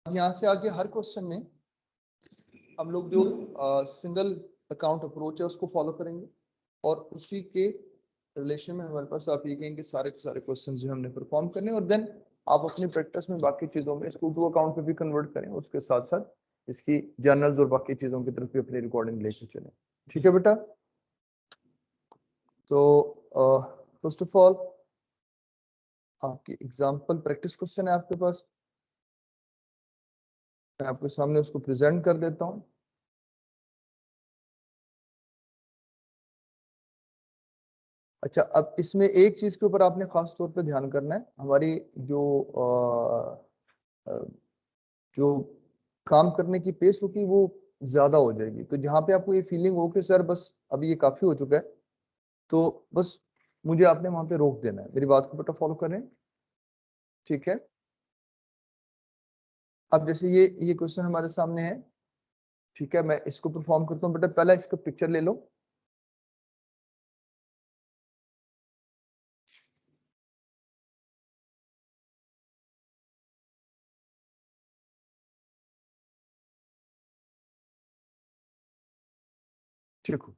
यहाँ से आगे हर क्वेश्चन में हम लोग जो सिंगल अकाउंट अप्रोच है उसको फॉलो करेंगे और उसी के रिलेशन में हमारे पास आप ये कहेंगे सारे के सारे क्वेश्चन जो हमने परफॉर्म करने और देन आप अपनी प्रैक्टिस में बाकी चीजों में इसको टू अकाउंट पे भी कन्वर्ट करें, उसके साथ साथ इसकी जर्नल्स और बाकी चीजों की तरफ भी अपनी रिकॉर्डिंग लेके चलें। ठीक है बेटा? तो फर्स्ट ऑफ ऑल आपकी एग्जाम्पल प्रैक्टिस क्वेश्चन है आपके पास, मैं आपके सामने उसको प्रेजेंट कर देता हूँ। अच्छा, अब इसमें एक चीज के ऊपर आपने खास तौर पे ध्यान करना है, हमारी जो जो काम करने की पेस होगी वो ज्यादा हो जाएगी। तो जहां पे आपको ये फीलिंग हो कि सर बस अभी ये काफी हो चुका है, तो बस मुझे आपने वहां पे रोक देना है। मेरी बात को बेटा फॉलो करें, ठीक है? अब जैसे ये क्वेश्चन हमारे सामने है, ठीक है, मैं इसको परफॉर्म करता हूँ। बेटा पहला इसका पिक्चर ले लो। ठीक हो?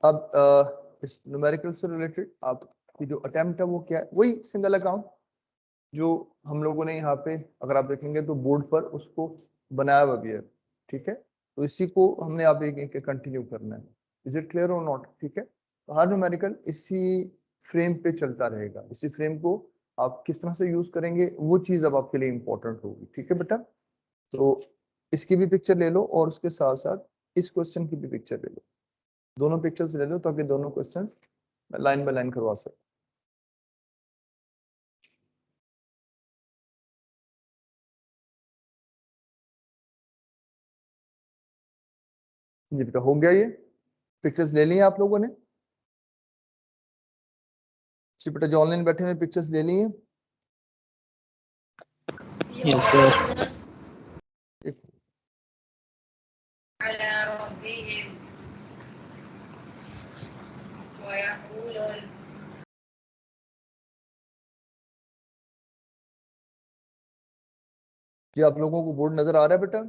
अब इस न्यूमेरिकल से रिलेटेड आपकी जो अटेम्प्ट है वो क्या है? वही सिंगल अकाउंट जो हम लोगों ने यहाँ पे अगर आप देखेंगे तो बोर्ड पर उसको बनाया हुआ भी है, ठीक है? तो इसी को हमने आप एक कंटिन्यू करना है। इज इट क्लियर और नॉट? ठीक है, तो हर न्यूमेरिकल इसी फ्रेम पे चलता रहेगा। इसी फ्रेम को आप किस तरह से यूज करेंगे वो चीज अब आपके लिए इंपॉर्टेंट होगी। ठीक है बेटा? तो इसकी भी पिक्चर ले लो और उसके साथ साथ इस क्वेश्चन की भी पिक्चर ले लो। दोनों पिक्चर्स ले लो ताकि दोनों क्वेश्चंस लाइन बाय लाइन करवा सकते। ये बेटा हो गया, ये पिक्चर्स ले ली आप लोगों ने? जी बेटा, जो ऑनलाइन बैठे हुए पिक्चर्स ले ली हैं? Yes sir. जी आप लोगों को बोर्ड नजर आ रहा है बेटा?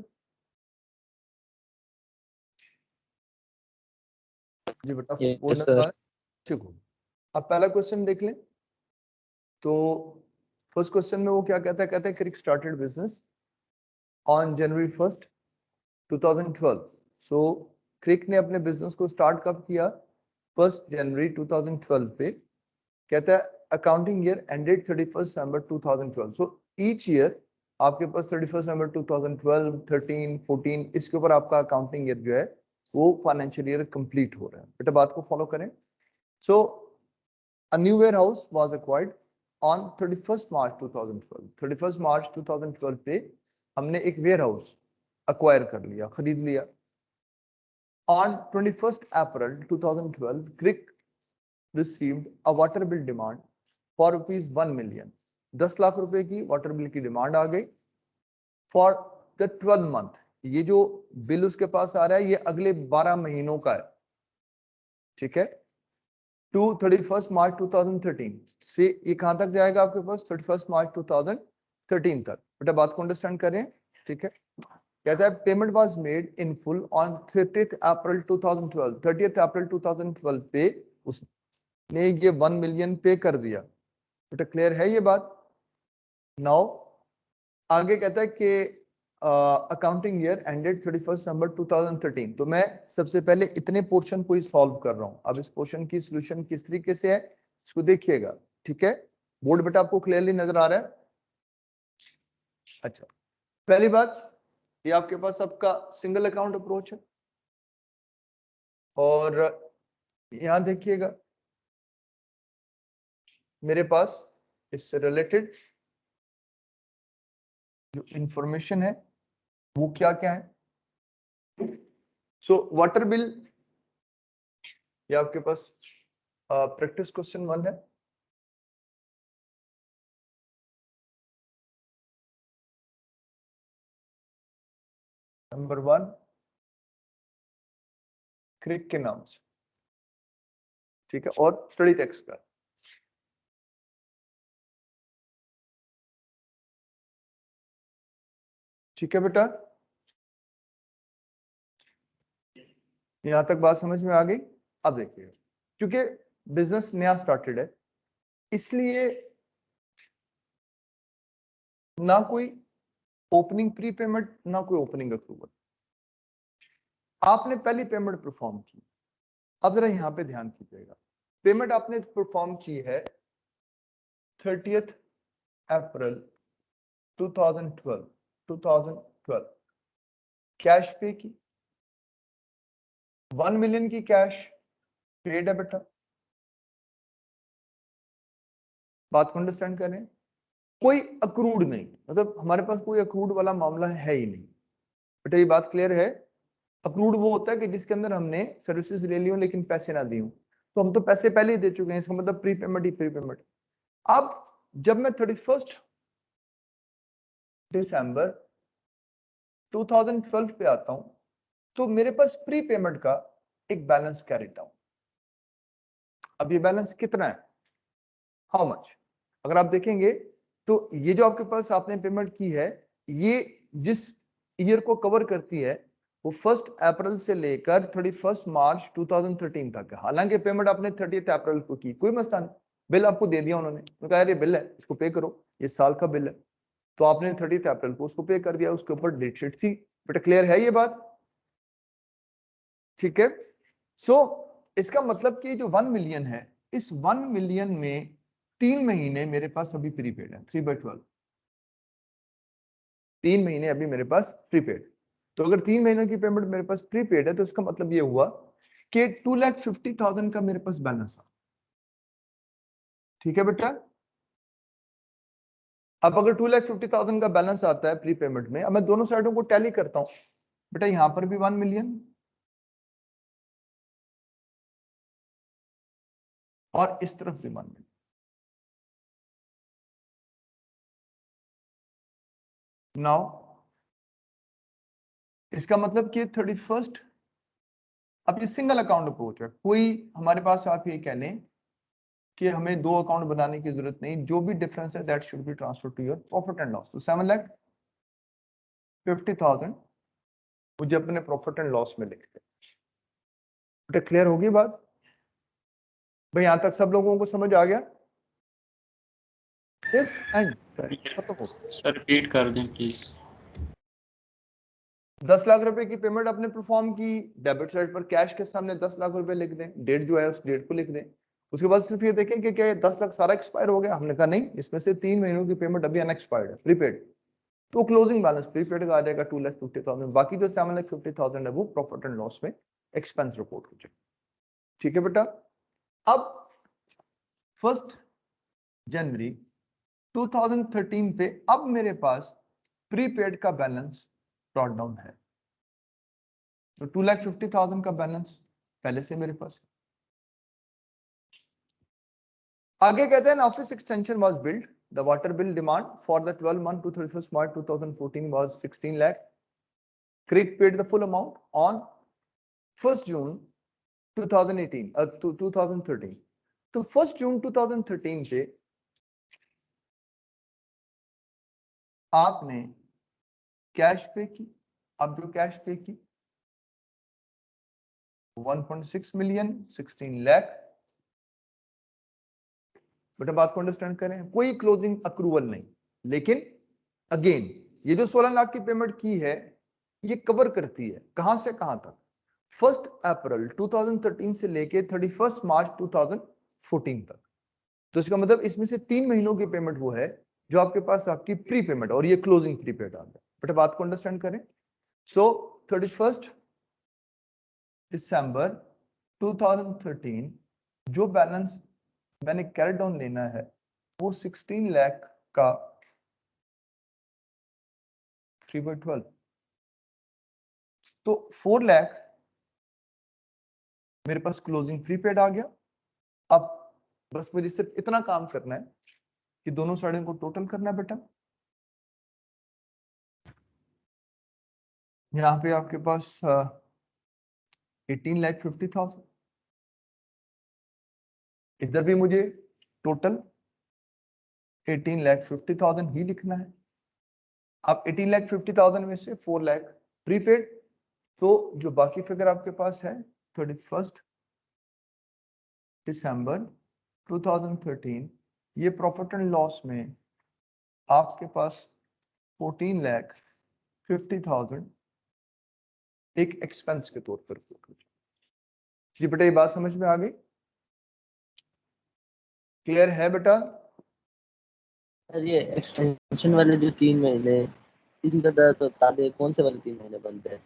जी बेटा बोर्ड यस नजर आ सर। रहा है? ठीक हो, अब पहला क्वेश्चन देख लें। तो फर्स्ट क्वेश्चन में वो क्या कहता है क्रिक स्टार्टेड बिजनेस ऑन जनवरी 1, 2012। सो क्रिक ने अपने बिजनेस को स्टार्ट कब किया? 1 जनवरी 2012 पे। कहता है अकाउंटिंग ईयर एंडेड 31 दिसंबर 2012। सो ईच ईयर आपके पास 31 दिसंबर 2012, 13, 14 इसके ऊपर आपका अकाउंटिंग ईयर जो है वो फाइनेंशियल ईयर कंप्लीट हो रहा है। बेटा बात को फॉलो करें। सो a new warehouse was acquired on 31st March 2012। 31st March 2012 पे हमने एक वेयर हाउस अक्वायर कर लिया, खरीद लिया। On 21st April 2012 Crick received a water bill demand for ₹1 million। 10 lakh रुपए की वाटर बिल की डिमांड आ गई फॉर द 12 मंथ। ये जो बिल उसके पास आ रहा है ये अगले 12 महीनों का है, ठीक है? टू 31 मार्च 2013 से ये कहां तक जाएगा आपके पास? 31 मार्च 2013 तक। बेटा बात को अंडरस्टैंड करें, ठीक है? कहता है payment was made in full on 30th April 2012। 30th अप्रैल 2012 पे उसने ये 1 मिलियन पे कर दिया। बेटा क्लियर है ये बात? नाउ आगे कहता है कि अकाउंटिंग ईयर एंडेड 31 दिसंबर 2013। तो मैं सबसे पहले इतने पोर्शन को ही सॉल्व कर रहा हूं। अब इस पोर्शन की सोल्यूशन किस तरीके से है इसको देखिएगा, ठीक है? बोर्ड बेटा आपको क्लियरली नजर आ रहा है? अच्छा, पहली बात ये आपके पास सबका सिंगल अकाउंट अप्रोच है और यहां देखिएगा मेरे पास इससे रिलेटेड जो इंफॉर्मेशन है वो क्या क्या है। सो वाटर बिल ये आपके पास प्रैक्टिस क्वेश्चन 1 है। नंबर 1 क्रिक के नाम से, ठीक है? और स्टडी टेक्स्ट का ठीक है बेटा, यहां तक बात समझ में आ गई। अब देखिए, क्योंकि बिजनेस नया स्टार्टेड है, इसलिए ना कोई ओपनिंग प्री पेमेंट ना कोई ओपनिंग अप्रूवल, आपने पहली पेमेंट परफॉर्म की। अब जरा यहां पे ध्यान कीजिएगा, पेमेंट आपने परफॉर्म की है 30 अप्रैल 2012 कैश पे की, 1 मिलियन की कैश पेड है बेटा। बात को अंडरस्टैंड करें, कोई अक्रूड नहीं, मतलब हमारे पास कोई अक्रूड वाला मामला है ही नहीं बेटा, ये बात क्लियर है। अक्रूड वो होता है कि जिसके अंदर हमने सर्विसेज ले ली हो लेकिन पैसे ना दिए हो, तो हम तो पैसे पहले ही दे चुके हैं, इसका मतलब प्री पेमेंट ही प्री पेमेंट। अब जब मैं 31 दिसंबर 2012 पे आता हूं, तो मेरे पास प्री पेमेंट का एक बैलेंस कैरिड डाउन। अब ये बैलेंस कितना है, हाउ मच, अगर आप देखेंगे तो ये जो आपके पास आपने पेमेंट की है, ये जिस ईयर को कवर करती है वो 1 अप्रैल से लेकर 31 मार्च 2013 तक है। हालांकि पेमेंट आपने 30 अप्रैल को की, कोई मसला नहीं, बिल आपको दे दिया उन्होंने, कहा यार ये बिल है इसको पे करो, ये साल का बिल है, तो आपने 30 अप्रैल को उसको पे कर दिया, उसके ऊपर डेट शीट थी बेटा। क्लियर है ये बात, ठीक है। सो इसका मतलब कि जो 1 मिलियन है, इस 1 मिलियन में 3 महीने मेरे पास अभी प्रीपेड है, 3/12, 3 महीने अभी मेरे पास प्रीपेड। तो अगर 3 महीने की पेमेंट मेरे पास प्रीपेड है, तो इसका मतलब ये हुआ कि 2,50,000 का मेरे पास बैलेंस आ, ठीक है बेटा। अब अगर 2,50,000 का बैलेंस आता है प्री पेमेंट में, अब मैं दोनों साइडों को टैली करता हूं बेटा, यहां पर भी 1 मिलियन और इस तरफ भी 1 मिलियन। नाउ इसका मतलब कि 31, अब ये सिंगल अकाउंट अप्रोच है, कोई हमारे पास आप ये कह लें कि हमें 2 अकाउंट बनाने की जरूरत नहीं, जो भी डिफरेंस है that should be transfer to your profit and loss. तो 7,50,000 मुझे अपने प्रॉफिट एंड लॉस में लिखते हैं बेटा। क्लियर होगी बात भाई, यहां तक सब लोगों को समझ आ गया? यस एंड खत्म हो। सर रिपीट कर दें प्लीज। 10 लाख रुपए की पेमेंट आपने परफॉर्म की, डेबिट साइड पर कैश के सामने 10 लाख रुपए लिख दें, डेट जो है उस डेट को लिख दें। उसके बाद सिर्फ ये देखें कि क्या ये 10 लाख सारा एक्सपायर हो गया, हमने कहा नहीं, इसमें से 3 महीनों की पेमेंट अभी अनएक्सपायर्ड है, प्रीपेड, तो क्लोजिंग बैलेंस प्रीपेड का आ जाएगा 2,50,000, बाकी जो 7,50,000 है वो प्रॉफिट एंड लॉस में एक्सपेंस रिपोर्ट हो जाएगा, ठीक है बेटा। अब 1 जनवरी 2013 पे अब मेरे पास प्रीपेड का बैलेंस ब्रॉट डाउन है, तो 2,50,000 का बैलेंस पहले से मेरे पास है। आगे कहते हैं office extension was build, the water bill demand for the 12 month to 31 March 2014 was 16 lakh, Crick paid the full amount on 1 June 2018 to 2013। तो 1 जून 2013 पे आपने कैश पे की, अब जो कैश पे की 1.6 मिलियन 16 लाख बेटा। बात को अंडरस्टैंड करें, कोई क्लोजिंग अक्रूवल नहीं, लेकिन अगेन ये जो 16 लाख की पेमेंट की है, ये कवर करती है कहां से कहां तक, 1 अप्रैल 2013 से लेके 31 मार्च 2014 तक। तो इसका मतलब इसमें से 3 महीनों की पेमेंट वो है जो आपके पास आपकी प्री पेमेंट, और ये क्लोजिंग प्री पेमेंट आ गया बेटा। बात को अंडरस्टैंड करें, सो 31 दिसंबर 2013 जो बैलेंस मैंने कैरी डाउन लेना है वो 16 लाख का 3/12, तो 4 लाख मेरे पास क्लोजिंग प्रीपेड आ गया। अब बस मुझे सिर्फ इतना काम करना है कि दोनों साइडों को टोटल करना है बेटा। यहाँ पे आपके पास 18,50,000, इधर भी मुझे टोटल 18,50,000 ही लिखना है। आप 18,50,000 में से 4 लाख प्रीपेड, तो जो बाकी फिगर आपके पास है 31 दिसंबर 2013, ये प्रॉफिट एंड लॉस में आपके पास 14,50,000 एक एक्सपेंस के तौर पर। जी बेटा, ये बात समझ में आ गई? क्लियर है बेटा? सर ये एक्सटेंशन वाले जो 3 महीने इनका दर तो बता दे, कौन से वाले 3 महीने बनते हैं?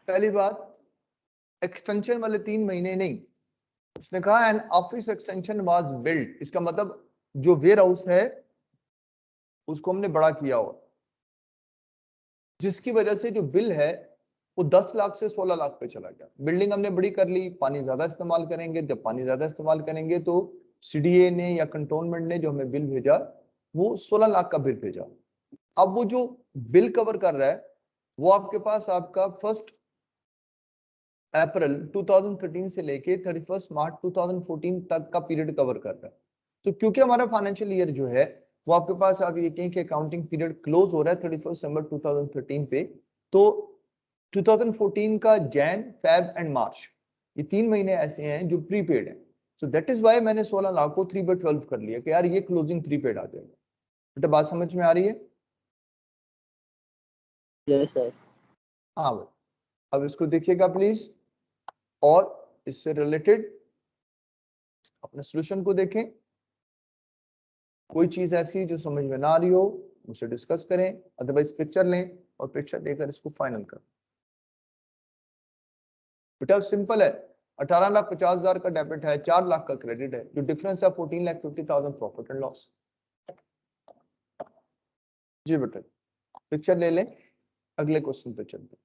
पहली बात, एक्सटेंशन वाले 3 महीने नहीं, उसने कहा an office extension was build, इसका मतलब जो वेयर हाउस है उसको हमने बड़ा किया हो, जिसकी वजह से जो बिल है वो 10 लाख से 16 लाख पे चला गया। बिल्डिंग हमने बड़ी कर ली, पानी ज्यादा इस्तेमाल करेंगे, जब पानी ज्यादा इस्तेमाल करेंगे तो सीडीए ने या कंटोनमेंट ने जो हमें बिल भेजा वो 16 लाख का बिल भेजा। अब वो जो बिल कवर कर रहा है वो आपके पास आपका 1 अप्रैल 2013 से लेके 31 मार्च 2014 तक का पीरियड कवर कर रहा है। तो क्योंकि हमारा फाइनेंशियल ईयर जो है वो आपके पास आप ये कहें कि अकाउंटिंग पीरियड क्लोज हो रहा है 31 दिसंबर 2013 पे, तो 2014 का जैन, फेब एंड मार्च, ये 3 महीने ऐसे हैं जो प्रीपेड है। सो दैट इज वाई मैंने 16 लाख को 3/12 कर लिया कि यार ये क्लोजिंग प्रीपेड आ जाएगा। बेटा बात समझ में आ रही है? Yes sir. हाँ भाई, अब इसको देखिएगा प्लीज, और इससे रिलेटेड अपने सॉल्यूशन को देखें। कोई चीज ऐसी जो समझ में ना आ रही हो मुझसे डिस्कस करें, अदरवाइज पिक्चर लें और पिक्चर लेकर इसको फाइनल करें। बेटा सिंपल है, 18,50,000 का डेबिट है, 4 लाख का क्रेडिट है, जो डिफरेंस है 14,50,000 प्रॉफिट एंड लॉस। जी बेटा, पिक्चर ले लें, अगले क्वेश्चन पे चलते हैं।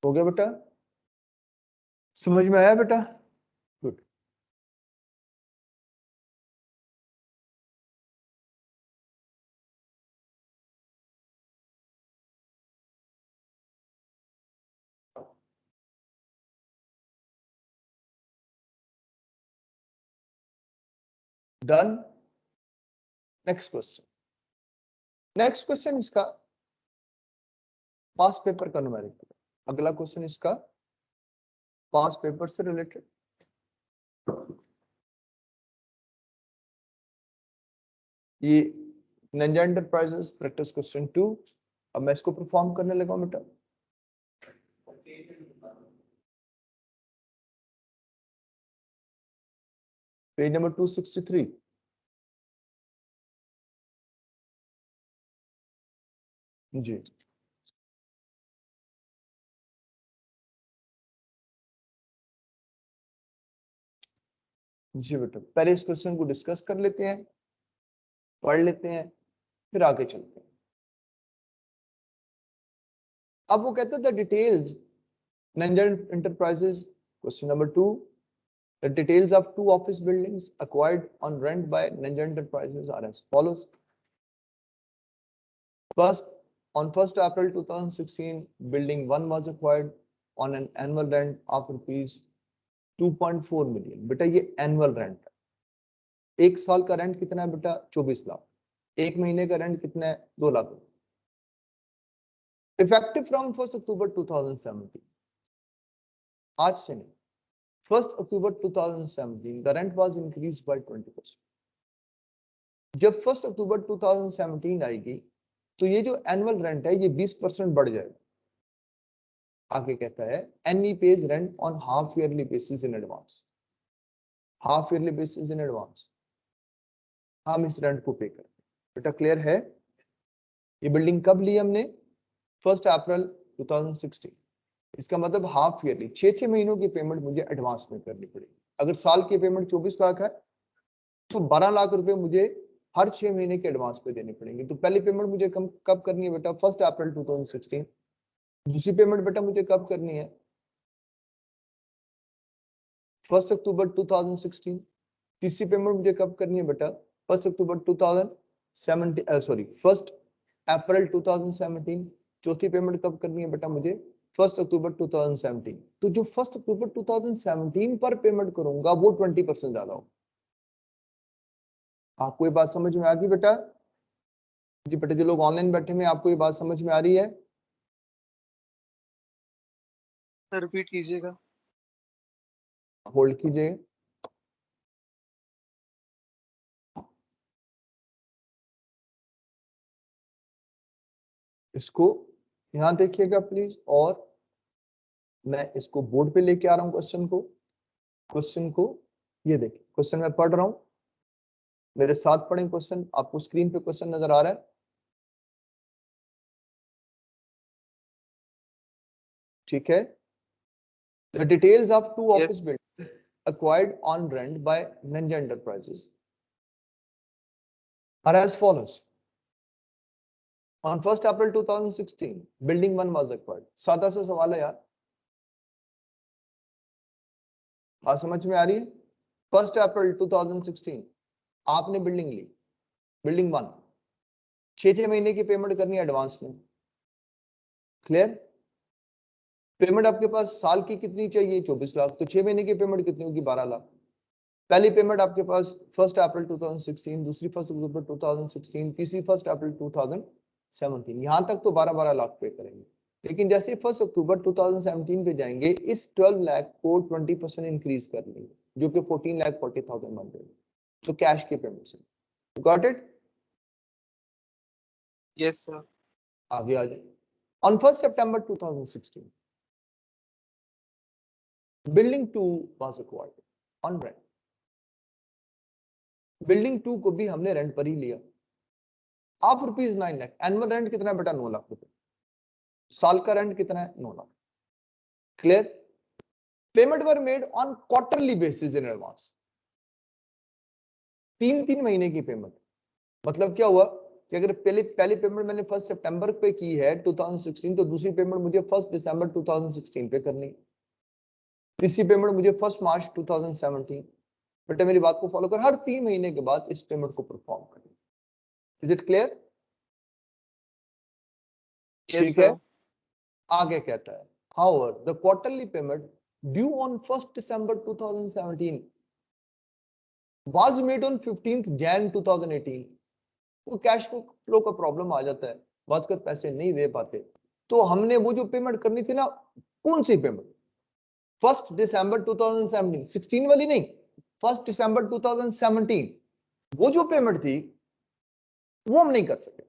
हो गया बेटा? समझ में आया बेटा? Good. Done. Next question, next question इसका पास पेपर का न्यूमेरिकल। अगला क्वेश्चन इसका पास पेपर से रिलेटेड। ये निंजा एंटरप्राइजेस प्रैक्टिस क्वेश्चन 2। अब मैं इसको परफॉर्म करने लगा हूं बेटा। Page number 263। जी जी बेटा, पहले इस क्वेश्चन को डिस्कस कर लेते हैं, पढ़ लेते हैं, फिर आगे चलते हैं। अब वो कहते थे details Ninja enterprises question number 2, the details of 2 office buildings acquired on rent by Ninja Enterprises are as follows. First, on 1st April 2016, building 1 was acquired on an annual rent of rupees 2.4 million। बेटा ये annual rent है। एक साल का rent कितना है बेटा? 24 लाख। एक महीने का रेंट कितना है? 2 लाख। इफेक्टिव फ्रॉम 1 अक्टूबर 2017, आज से नहीं, 1 अक्टूबर 2017 the rent was increased by 20%। जब 1 अक्टूबर 2017 आएगी तो ये जो एनुअल रेंट है ये 20% बढ़ जाएगा। आगे कहता है any page rent on half yearly basis in advance. Half yearly basis in advance हम इस रेंट को पे करते हैं। बेटा क्लियर है? ये बिल्डिंग कब ली हमने? 1 अप्रैल 2016। इसका मतलब हाफ ईयरली 6 महीनों की पेमेंट मुझे एडवांस में करनी पड़ेगी। अगर साल की पेमेंट 24 लाख है तो 12 लाख रुपए मुझे हर 6 महीने के एडवांस पे देने पड़ेंगे। तो पहली पेमेंट मुझे कब करनी है बेटा? 1 अप्रैल 2016। दूसरी पेमेंट बेटा मुझे कब करनी है? 1 अक्टूबर 2016। तीसरी पेमेंट मुझे कब करनी है बेटा? 1 अक्टूबर 2017, सॉरी 1 अप्रैल 2017। चौथी पेमेंट कब करनी है बेटा मुझे? 1 अक्टूबर 2017, तो जो 1 अक्टूबर 2017 पर पेमेंट करूंगा वो 20% ज्यादा हो। आपको ये बात समझ में आ गई बेटा? जी बेटा, जो लोग ऑनलाइन बैठे हैं आपको ये बात समझ में आ रही है? सर रिपीट कीजिएगा। होल्ड कीजिए। इसको यहां देखिएगा प्लीज, और मैं इसको बोर्ड पे लेके आ रहा हूं क्वेश्चन को ये देखिए, क्वेश्चन मैं पढ़ रहा हूं, मेरे साथ पढ़ें क्वेश्चन। आपको स्क्रीन पे क्वेश्चन नजर आ रहा है? ठीक है। The details of two office Yes. buildings acquired on rent by Ninja Enterprises are as follows. On 1st April 2016, building 1 was acquired. सादा सा सवाल है यार, बात समझ में आ रही है? 1st April 2016 आपने बिल्डिंग ली, बिल्डिंग 1, 6 महीने की पेमेंट करनी है एडवांस में। क्लियर? पेमेंट आपके पास साल की कितनी चाहिए? 24 लाख। तो 6 महीने की पेमेंट कितनी होगी? 12 लाख। पहली पेमेंट आपके पास 1 अप्रैल 2016, दूसरी 1 अक्टूबर 2016, तीसरी 1 अप्रैल 2017। यहां तक तो 12-12 लाख पे करेंगे, लेकिन जैसे 1 अक्टूबर 2017 पे जाएंगे, इस 12 लाख को 20% इंक्रीज कर लेंगे, जो कि 14,40,000 बन जाएगी। तो कैश की पेमेंट से, गॉट इट? Yes, sir. आगे आ जाए। On 1 September 2016 building 2 was acquired on rent. Building 2 को भी हमने रेंट पर ही लिया। आप ₹9 लाख। एनुअल रेंट कितना है बेटा? 9 लाख रुपए। साल का रेंट कितना है? 9 lakh. Clear? Payment were made on quarterly basis in advance. 3-3 महीने की पेमेंट। मतलब क्या हुआ कि अगर पहली पेमेंट मैंने 1 सितंबर पे की है 2016, तो दूसरी पेमेंट मुझे 1 दिसंबर 2016 पे करनी, तीसरी पेमेंट मुझे 1 मार्च 2017। बेटा मेरी बात को फॉलो कर, हर 3 महीने के बाद इस पेमेंट को परफॉर्म करें। Is it clear? Yes, ठीक है। sir. आगे कहता है, however the quarterly payment due on 1st December 2017 was made on 15th Jan 2018। तो कैश फ्लो का प्रॉब्लम आ जाता है, बात पैसे नहीं दे पाते, तो हमने वो जो पेमेंट करनी थी ना, कौन सी पेमेंट? 1 दिसंबर 2017, 16 वाली नहीं, 1 दिसंबर 2017 वो जो पेमेंट थी वो हम नहीं कर सके।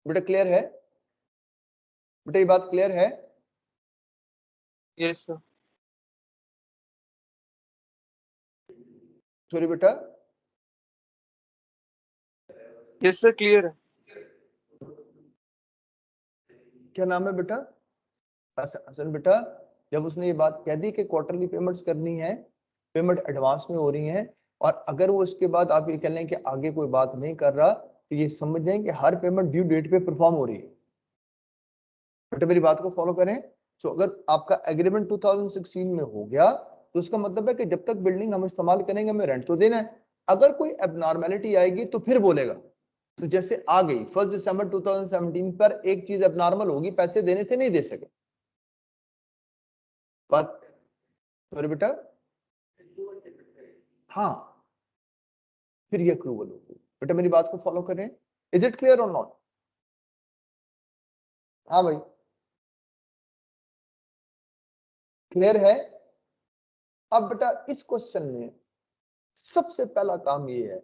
बेटा क्लियर है? बेटा ये बात क्लियर है? Yes, sir. सॉरी बेटा, Yes, sir. Clear है। क्या नाम है बेटा? हसन बेटा, जब उसने ये बात कह दी कि क्वार्टरली पेमेंट्स करनी है, पेमेंट एडवांस में हो रही है, और अगर वो उसके बाद आप ये कह लें कि आगे कोई बात नहीं कर रहा, तो ये समझ जाएं कि हर पेमेंट ड्यू डेट पे परफॉर्म हो रही है। बेटा मेरी बात को फॉलो करें। तो अगर आपका एग्रीमेंट 2016 में हो गया, तो उसका मतलब है कि जब तक बिल्डिंग हम इस्तेमाल करेंगे हमें रेंट तो देना है। अगर कोई एबनॉर्मेलिटी आएगी तो फिर बोलेगा। तो जैसे आ गई 1 दिसंबर 2017 पर एक चीज एबनॉर्मल होगी, पैसे देने थे, नहीं दे सके, बात सॉरी बेटा, हाँ, फिर ये अक्रूवल होगी। बेटा मेरी बात को फॉलो करें। इज इट क्लियर और नॉट? हाँ भाई, क्लियर है? अब बेटा इस क्वेश्चन में सबसे पहला काम ये है,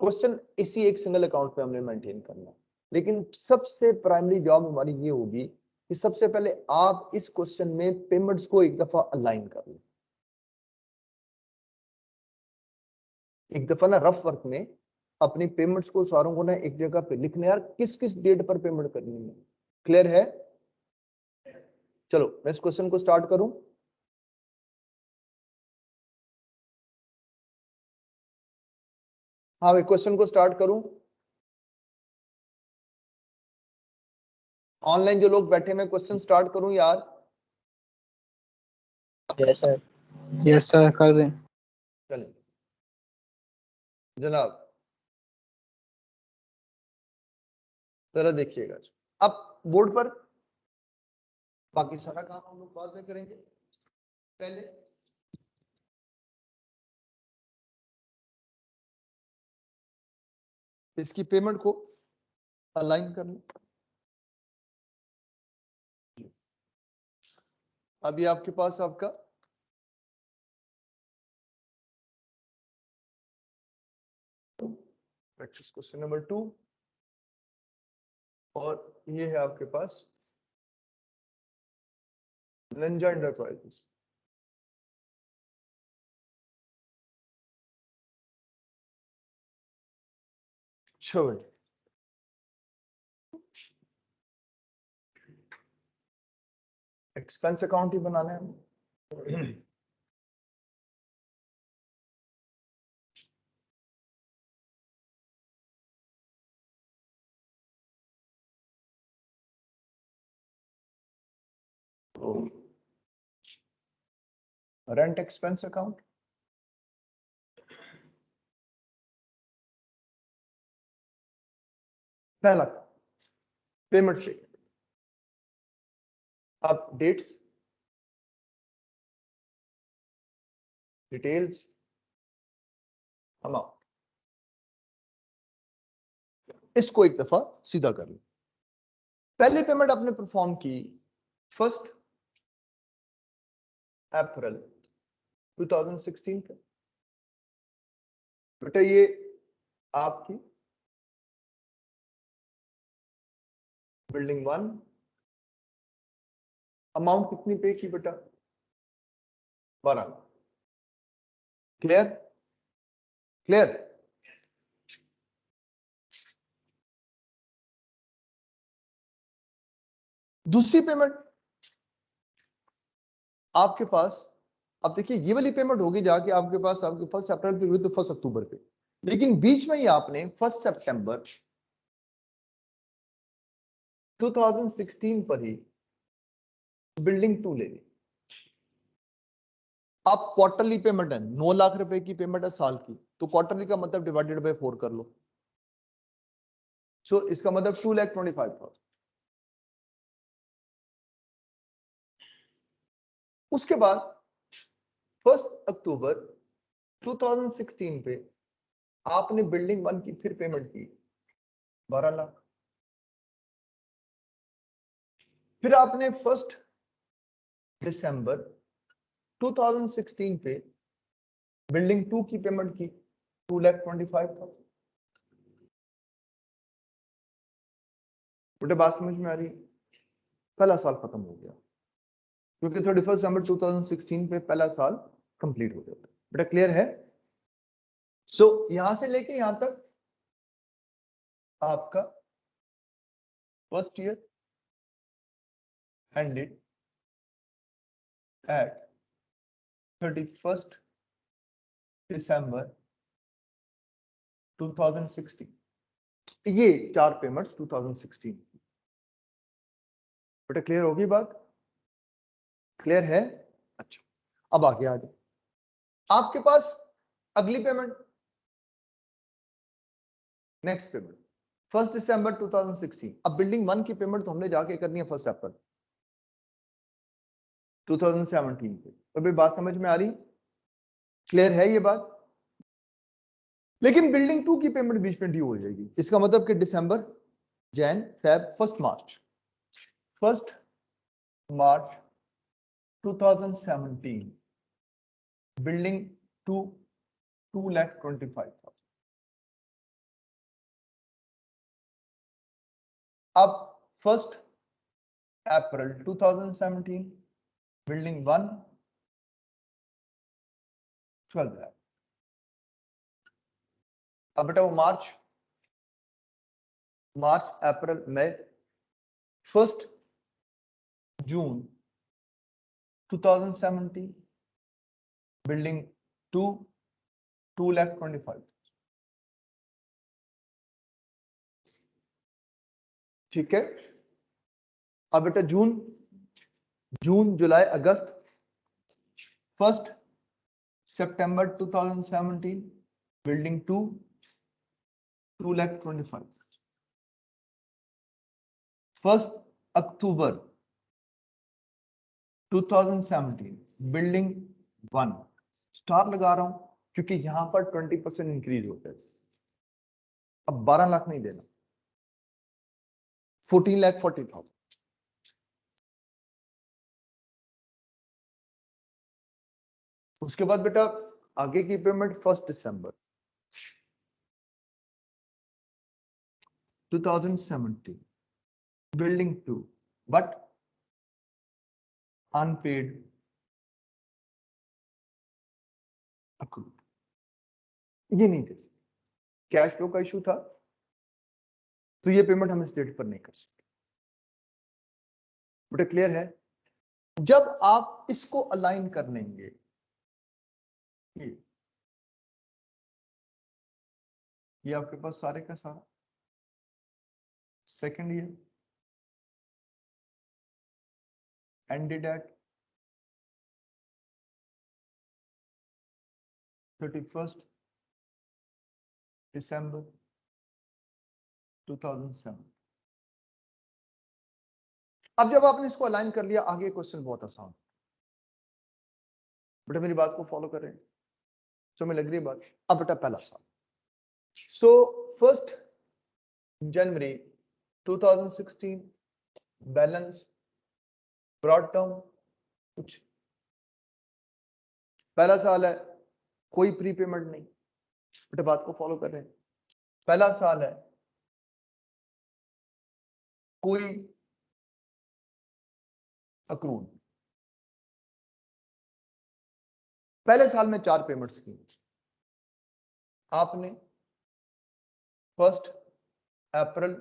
क्वेश्चन इसी एक सिंगल अकाउंट पे हमने मेंटेन करना है, लेकिन सबसे प्राइमरी जॉब हमारी ये होगी कि सबसे पहले आप इस क्वेश्चन में पेमेंट्स को एक दफा अलाइन कर लें। एक दफा ना रफ वर्क में अपनी पेमेंट्स को सारों को ना एक जगह पे लिखना है, यार किस किस डेट पर पेमेंट करनी है। क्लियर है? चलो मैं इस क्वेश्चन को स्टार्ट करूं। हाँ भाई, क्वेश्चन को स्टार्ट करूं। ऑनलाइन जो लोग बैठे, मैं क्वेश्चन स्टार्ट करूं यार? Yes sir. Yes, sir. कर दें। चलें जनाब, जरा देखिएगा अब बोर्ड पर। बाकी सारा काम हम लोग बाद में करेंगे। पहले इसकी पेमेंट को अलाइन कर लें। अभी आपके पास आपका प्रैक्टिस क्वेश्चन नंबर 2 और ये है आपके पास निंजा एंटरप्राइजेस। चलो एक्सपेंस अकाउंट ही बनाना है। रेंट एक्सपेंस अकाउंट, पहला पेमेंट स्टेटमेंट। अब डेट्स, डिटेल्स, अमाउंट, इसको एक दफा सीधा कर लो। पहली पेमेंट आपने परफॉर्म की 1 अप्रैल 2016 पे। बेटा ये आपकी बिल्डिंग 1, अमाउंट कितनी पे की बेटा? 12। क्लियर? क्लियर? दूसरी पेमेंट आपके पास, अब देखिए ये वाली पेमेंट होगी जाके आपके पास आपके 1 अप्रैल पे हुई तो 1 अक्टूबर पे, लेकिन बीच में ही आपने 1 सितंबर 2016 पर ही बिल्डिंग 2 ले ली। अब क्वार्टरली पेमेंट है, 9 लाख रुपए की पेमेंट है साल की, तो क्वार्टरली का मतलब डिवाइडेड बाय 4 कर लो। सो इसका मतलब 2,25,000। उसके बाद 1 अक्टूबर 2016 पे आपने बिल्डिंग 1 की फिर पेमेंट की 12 लाख। फिर आपने 1 दिसंबर 2016 पे बिल्डिंग 2 की पेमेंट की 2,25,000। बेटे बात समझ में आ रही है? पहला साल खत्म हो गया क्योंकि 31 दिसंबर 2016 पे पहला साल कंप्लीट हो जाता है। बेटा क्लियर है? सो यहां से लेके यहां तक आपका first year ended at 31st December 2016। ये 4 पेमेंट्स 2016। बेटा क्लियर होगी बात? क्लियर है? अच्छा, अब आगे आ जाए। आपके पास अगली पेमेंट, नेक्स्ट पेमेंट 1 दिसंबर 2016। अब बिल्डिंग 1 की पेमेंट तो हमने जाके करनी है 1 अप्रैल 2017 पे। अभी बात समझ में आ रही? क्लियर है ये बात? लेकिन बिल्डिंग 2 की पेमेंट बीच में ड्यू हो जाएगी। इसका मतलब कि दिसंबर, जैन, फेब, 1 मार्च 2017 बिल्डिंग 2 2,25,000। अब 1 अप्रैल 2017 बिल्डिंग 1 12 लाख। अब बेटा वो मार्च अप्रैल मई 1 जून 2017 बिल्डिंग 2 2,25,000। ठीक है। अब बेटा जून जुलाई अगस्त 1 सितंबर 2017 बिल्डिंग 2 2,25,000। 1 अक्टूबर 2017 बिल्डिंग 1 स्टार लगा रहा हूं क्योंकि यहां पर 20% इंक्रीज होता है। अब 12 लाख नहीं देना, 14,40,000। उसके बाद बेटा आगे की पेमेंट 1 दिसंबर 2017 बिल्डिंग 2 बट अनपेड अकाउंट, ये नहीं दे सकते, कैश फ्लो का इशू था, तो ये पेमेंट हम इस डेट पर नहीं कर सकते। बेटा क्लियर है? जब आप इसको अलाइन कर लेंगे, ये आपके पास सारे का सारा second year ended at 31st December 2007। अब जब आपने इसको अलाइन कर लिया, आगे क्वेश्चन बहुत आसान। बेटा मेरी बात को फॉलो कर रहे हैं? समझ लग रही है बात? अब बेटा पहला साल, सो 1 जनवरी 2016 बैलेंस ब्रॉट डाउन, कुछ पहला साल है, कोई प्री पेमेंट नहीं। बेटा बात को फॉलो कर रहे हैं? पहला साल है, कोई अक्रूड। पहले साल में 4 पेमेंट्स की आपने। 1 अप्रैल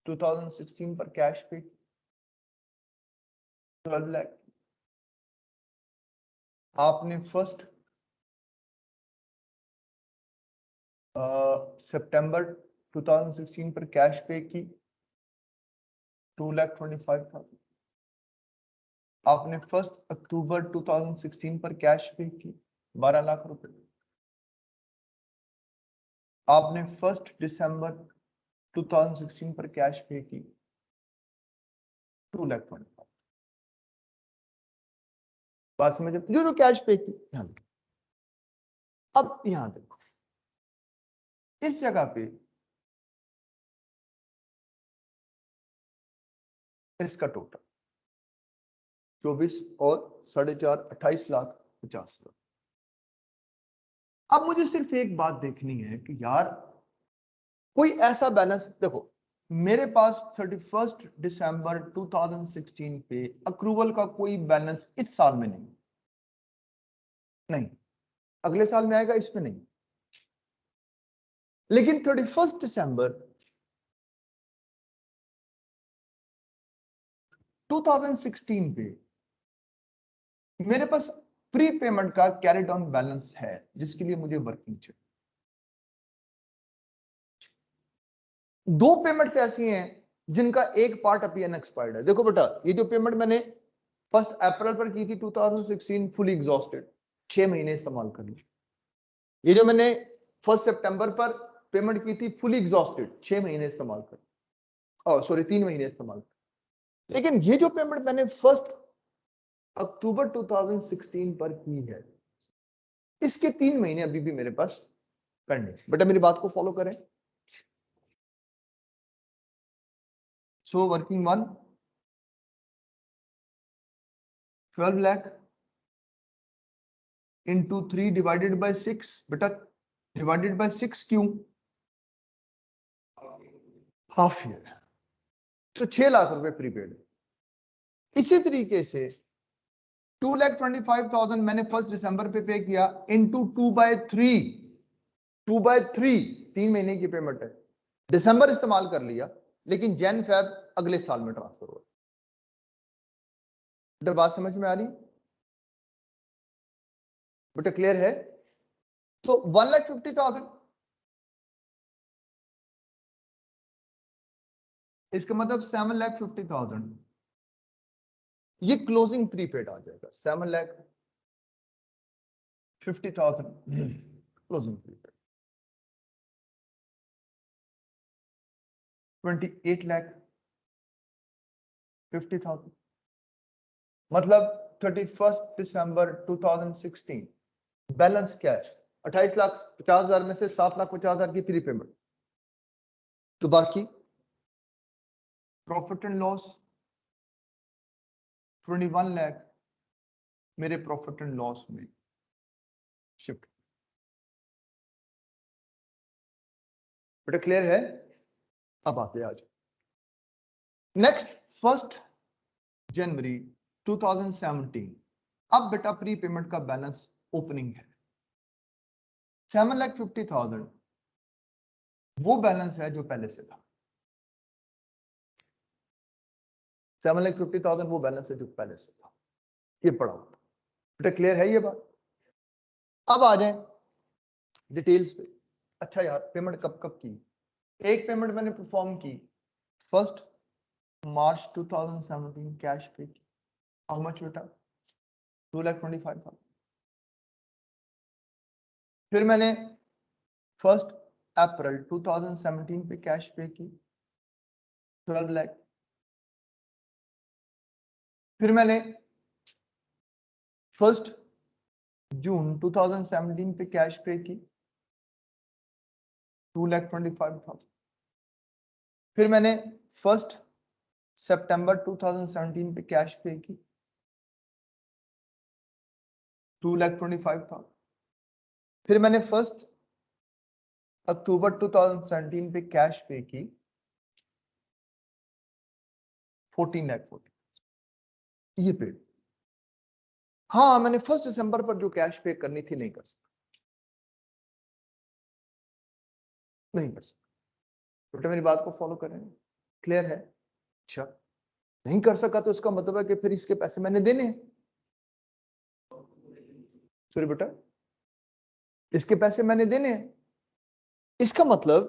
2016 पर कैश पे 12 लाख। आपने 1 सितंबर 2016 पर कैश पे की 2,25,000। आपने 1 अक्टूबर 2016 पर कैश पे की 12 लाख रुपए। आपने 1 दिसंबर 2016 पर कैश पे की 2,25,000। बात समझ? जो जो कैश पे की ध्यान रखो। अब यहां देखो, इस जगह पे इसका टोटल 24 और 4.5 28,50,000। अब मुझे सिर्फ एक बात देखनी है कि यार कोई ऐसा बैलेंस देखो, मेरे पास 31 दिसंबर 2016 पे अक्रूवल का कोई बैलेंस इस साल में नहीं, अगले साल में आएगा, इसमें नहीं। लेकिन 31 दिसंबर 2016 पे मेरे पास प्री पेमेंट का कैरिड ऑन बैलेंस है, जिसके लिए मुझे वर्किंग चाहिए। 2 पेमेंट्स ऐसी हैं जिनका एक पार्ट अभी अनएक्सपायर्ड है। देखो बेटा, ये जो पेमेंट मैंने 1 अप्रैल पर की थी 2016 फुली एग्जॉस्टेड, 6 महीने इस्तेमाल कर ली। ये जो मैंने 1 सितंबर पर पेमेंट की थी फुली एग्जॉस्टेड, 6 महीने इस्तेमाल कर, सॉरी 3 महीने इस्तेमाल कर। लेकिन ये जो पेमेंट मैंने 1 अक्टूबर 2016 पर की है, इसके 3 महीने अभी भी मेरे पास पेंडिंग। बेटा मेरी बात को फॉलो करें। So working 1 12 lakh into 3 divided by 6। बेटा डिवाइडेड बाय 6 क्यों? हाफ ईयर, तो 6 लाख रुपए प्रीपेड। इसी तरीके से 2,25,000 मैंने 1 दिसंबर पे किया इंटू 2/3, 2/3 3 महीने की पेमेंट है। दिसंबर इस्तेमाल कर लिया, लेकिन जैन फेब अगले साल में ट्रांसफर हुआ। बेटा बात समझ में आ रही? बेटा क्लियर है? तो 1,50,000, इसका मतलब 7,50,000 ये क्लोजिंग प्रीपेड आ जाएगा। 7,50,000 क्लोजिंग प्रीपेड। 28,50,000 मतलब 31 दिसंबर 2016 बैलेंस क्या है? 28,50,000 में से 7,50,000 की प्री पेमेंट, तो बाकी प्रॉफिट एंड लॉस 21 लाख मेरे प्रॉफिट एंड लॉस में शिफ्ट। बेटा क्लियर है? अब आते आज नेक्स्ट 1 जनवरी 2017। अब बेटा प्री पेमेंट का बैलेंस ओपनिंग है 7,50,000, वो बैलेंस है जो पहले से था। 7,50,000 वो बैलेंस है जो पहले से था, ये पड़ा हुआ। बेटा क्लियर है ये बात? अब आ जाए डिटेल्स पे। अच्छा यार पेमेंट कब कब की? एक पेमेंट मैंने परफॉर्म की 1 मार्च 2017 कैश पे की। हाउ मच बेटा? 2,25,000। फिर मैंने 1 अप्रैल 2017 पे कैश पे की 12 लाख। फिर मैंने 1 जून 2017 पे कैश पे की 2,25,000। फिर मैंने 1 सितंबर 2017 पे कैश पे की 2,25,000। फिर मैंने 1 अक्टूबर 2017 पे कैश पे की 14,40,000, ये पेड। हाँ मैंने 1 दिसंबर पर जो कैश पे करनी थी नहीं कर सकता, नहीं कर सकता। बेटा मेरी बात को फॉलो करें, क्लियर है? अच्छा नहीं कर सका तो इसका मतलब है कि फिर इसके पैसे मैंने देने हैं। सॉरी बेटा, इसके पैसे मैंने देने हैं। इसका मतलब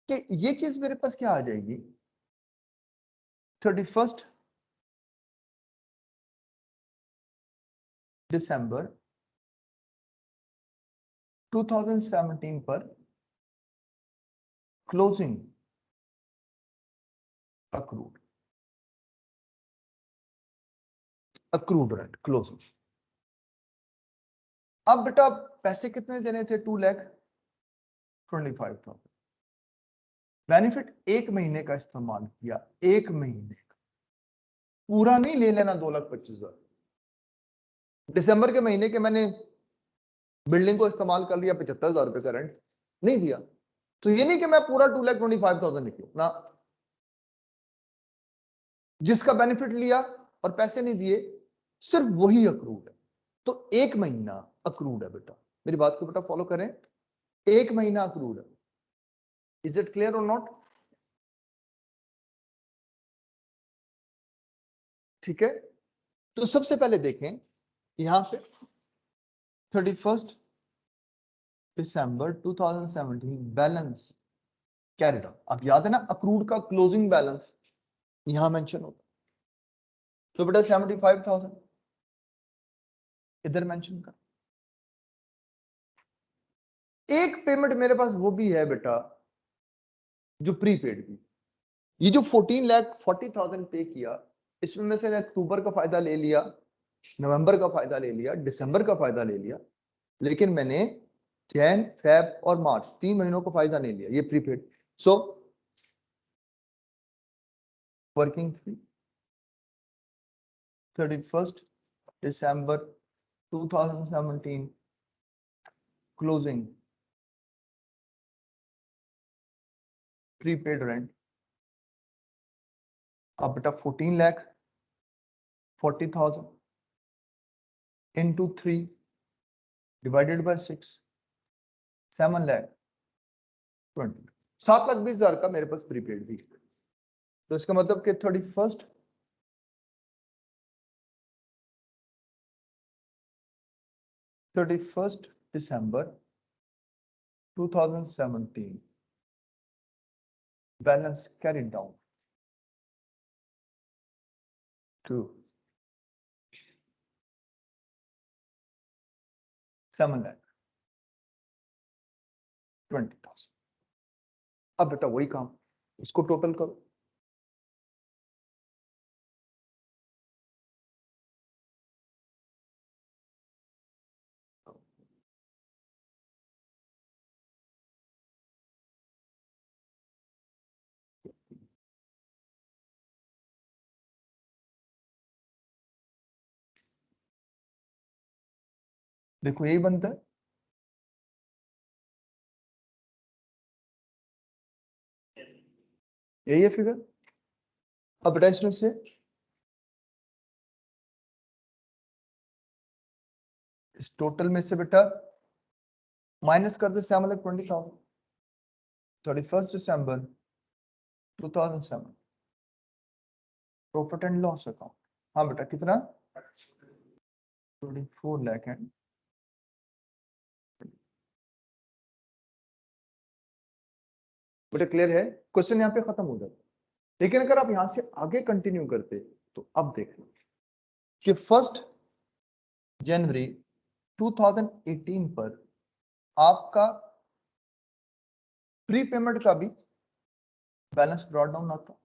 कि ये चीज मेरे पास क्या आ जाएगी 31 दिसंबर 2017 पर closing accrued, accrued rent closing. अब बेटा पैसे कितने देने थे? 2,25,000। बेनिफिट 1 महीने का इस्तेमाल किया, 1 महीने का, पूरा नहीं ले लेना 2,25,000। दिसंबर के महीने के मैंने बिल्डिंग को इस्तेमाल कर लिया 75,000 रुपए का रेंट नहीं दिया, तो ये नहीं कि मैं पूरा 2,25,000 निकलू ना, जिसका बेनिफिट लिया और पैसे नहीं दिए सिर्फ वही अक्रूड है। तो 1 महीना अक्रूड है बेटा, मेरी बात को बेटा फॉलो करें, 1 महीना अक्रूड है। इज इट क्लियर और नॉट? ठीक है, तो सबसे पहले देखें यहां पे 31 दिसंबर 2017 बैलेंस कैरिड आउट। अब याद है ना अक्रूड का क्लोजिंग बैलेंस यहां मेंशन होता, तो बेटा 75,000 इधर मेंशन कर। एक पेमेंट मेरे पास वो भी है बेटा जो प्रीपेड भी, ये जो 14,40,000 पे किया, इसमें में से अक्टूबर का फायदा ले लिया, नवंबर का फायदा ले लिया, दिसंबर का फायदा ले लिया, लेकिन मैंने जैन फेब और मार्च 3 महीनों का फायदा नहीं लिया, ये प्रीपेड। सो वर्किंग थ्री 31 दिसंबर 2017 क्लोजिंग प्रीपेड रेंट। अब बेटा 14,40,000 into 3 divided by 6 7,20,000, 7,20,000 का मेरे पास प्रीपेड भी। तो इसका मतलब कि 31 दिसंबर 2017 बैलेंस कैरिड डाउन to 7,20,000। अब बेटा वही काम, इसको टोटल करो, देखो यही बनता है, यही है फिगर। अब बेटा इसमें से इस टोटल में से बेटा माइनस कर दे 7,20,000, 31 दिसंबर 2007 प्रॉफिट एंड लॉस अकाउंट। हाँ बेटा कितना, 24 लाख एंड बेटा क्लियर है, क्वेश्चन यहाँ पे खत्म हो जाता है। लेकिन अगर आप यहां से आगे कंटिन्यू करते तो अब देख लो कि 1 जनवरी 2018 पर आपका प्री पेमेंट का भी बैलेंस ब्रॉट डाउन आता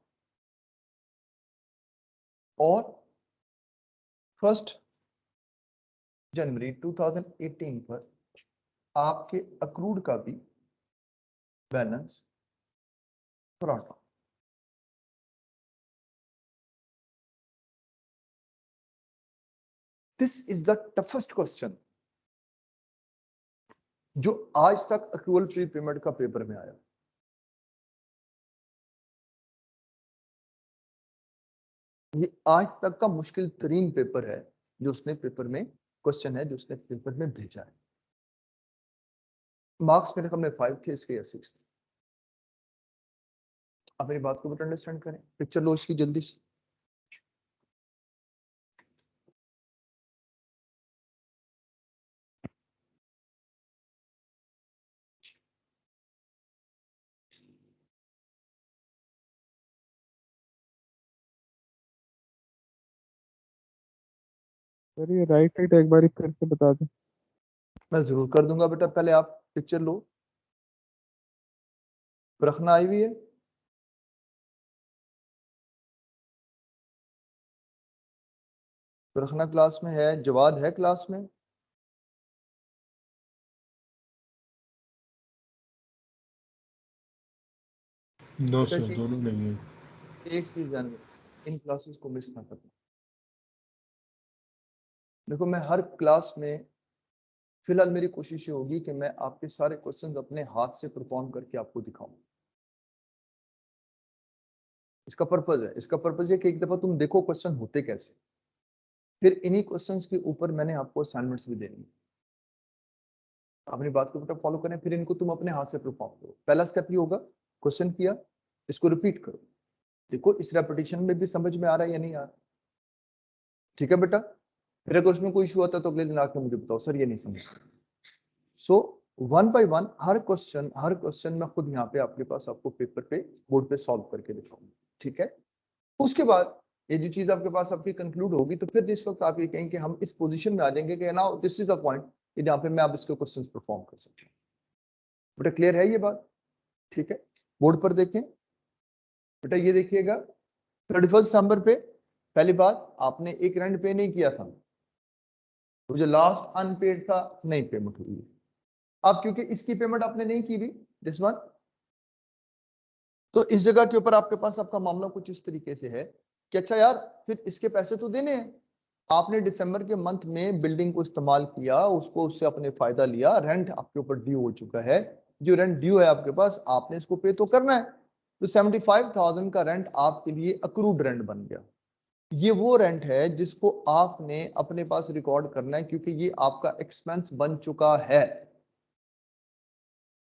और 1 जनवरी 2018 पर आपके अक्रूड का भी balance brought down. This is the toughest question जो आज तक अक्रूवल प्री पेमेंट का पेपर में आया। ये आज तक का मुश्किल तरीन पेपर है जो उसने पेपर में क्वेश्चन है जो उसने पेपर में भेजा है। मार्क्स मेरे ख्याल में 5 थे, इसके या 6 थे। आप मेरी बात को बट अंडरस्टैंड करें, पिक्चर लो इसकी जल्दी से। सर ये राइट साइड एक बार फिर से बता दें। मैं जरूर कर दूंगा बेटा, पहले आप पिक्चर लो। रखना आई हुई है, रखना क्लास में है, जवाद है क्लास में। नो बेटा सर, ये दोनों नहीं है। एक ही ध्यान में, इन क्लासेस को मिस ना करना। देखो मैं हर क्लास में फिलहाल मेरी कोशिश ये होगी कि मैं आपके सारे क्वेश्चंस अपने हाथ से परफॉर्म करके आपको दिखाऊं। इसका पर्पज है, इसका पर्पज है कि एक दफा तुम देखो क्वेश्चन होते कैसे, फिर इन्हीं क्वेश्चंस के ऊपर मैंने आपको असाइनमेंट्स भी देनी है। अपनी बात को बेटा फॉलो करें, फिर इनको तुम अपने हाथ से परफॉर्म करो। पहला स्टेप ये होगा, क्वेश्चन किया, इसको रिपीट करो, देखो इस रेपिटेशन में भी समझ में आ रहा है या नहीं आ रहा। ठीक है बेटा, फिर अगर उसमें कोई इशू आता है तो अगले दिन आके मुझे बताओ सर ये नहीं समझ। So one by one her question मैं खुद यहाँ पे आपके पास आपको पेपर पे बोर्ड पे सॉल्व करके दिखाऊंगा। ठीक है, उसके बाद ये जो चीज आपके पास आपकी कंक्लूड होगी तो फिर जिस वक्त आप ये कहेंगे कि हम इस पोजीशन में आ जाएंगे कि now this is the point जहाँ पे मैं आप इसके क्वेश्चंस परफॉर्म कर सकता हूँ। बेटा क्लियर है ये बात? ठीक है, बोर्ड पर देखें बेटा, ये देखिएगा 31 दिसंबर पे पहली बात आपने एक रेंट पे नहीं किया था, तो जो लास्ट अनपेड था नहीं पेमेंट हुई है। अब क्योंकि इसकी पेमेंट आपने नहीं की भी, दिस वन, तो इस जगह के ऊपर आपके पास आपका मामला कुछ इस तरीके से है कि अच्छा यार फिर इसके पैसे तो देने हैं। आपने दिसंबर के मंथ में बिल्डिंग को इस्तेमाल किया, उसको उससे आपने फायदा लिया, रेंट आपके ऊपर ड्यू हो चुका है, जो रेंट ड्यू है आपके पास आपने इसको पे तो करना है। तो 75,000 का रेंट आपके लिए अक्रूड रेंट बन गया। ये वो रेंट है जिसको आपने अपने पास रिकॉर्ड करना है क्योंकि ये आपका एक्सपेंस बन चुका है।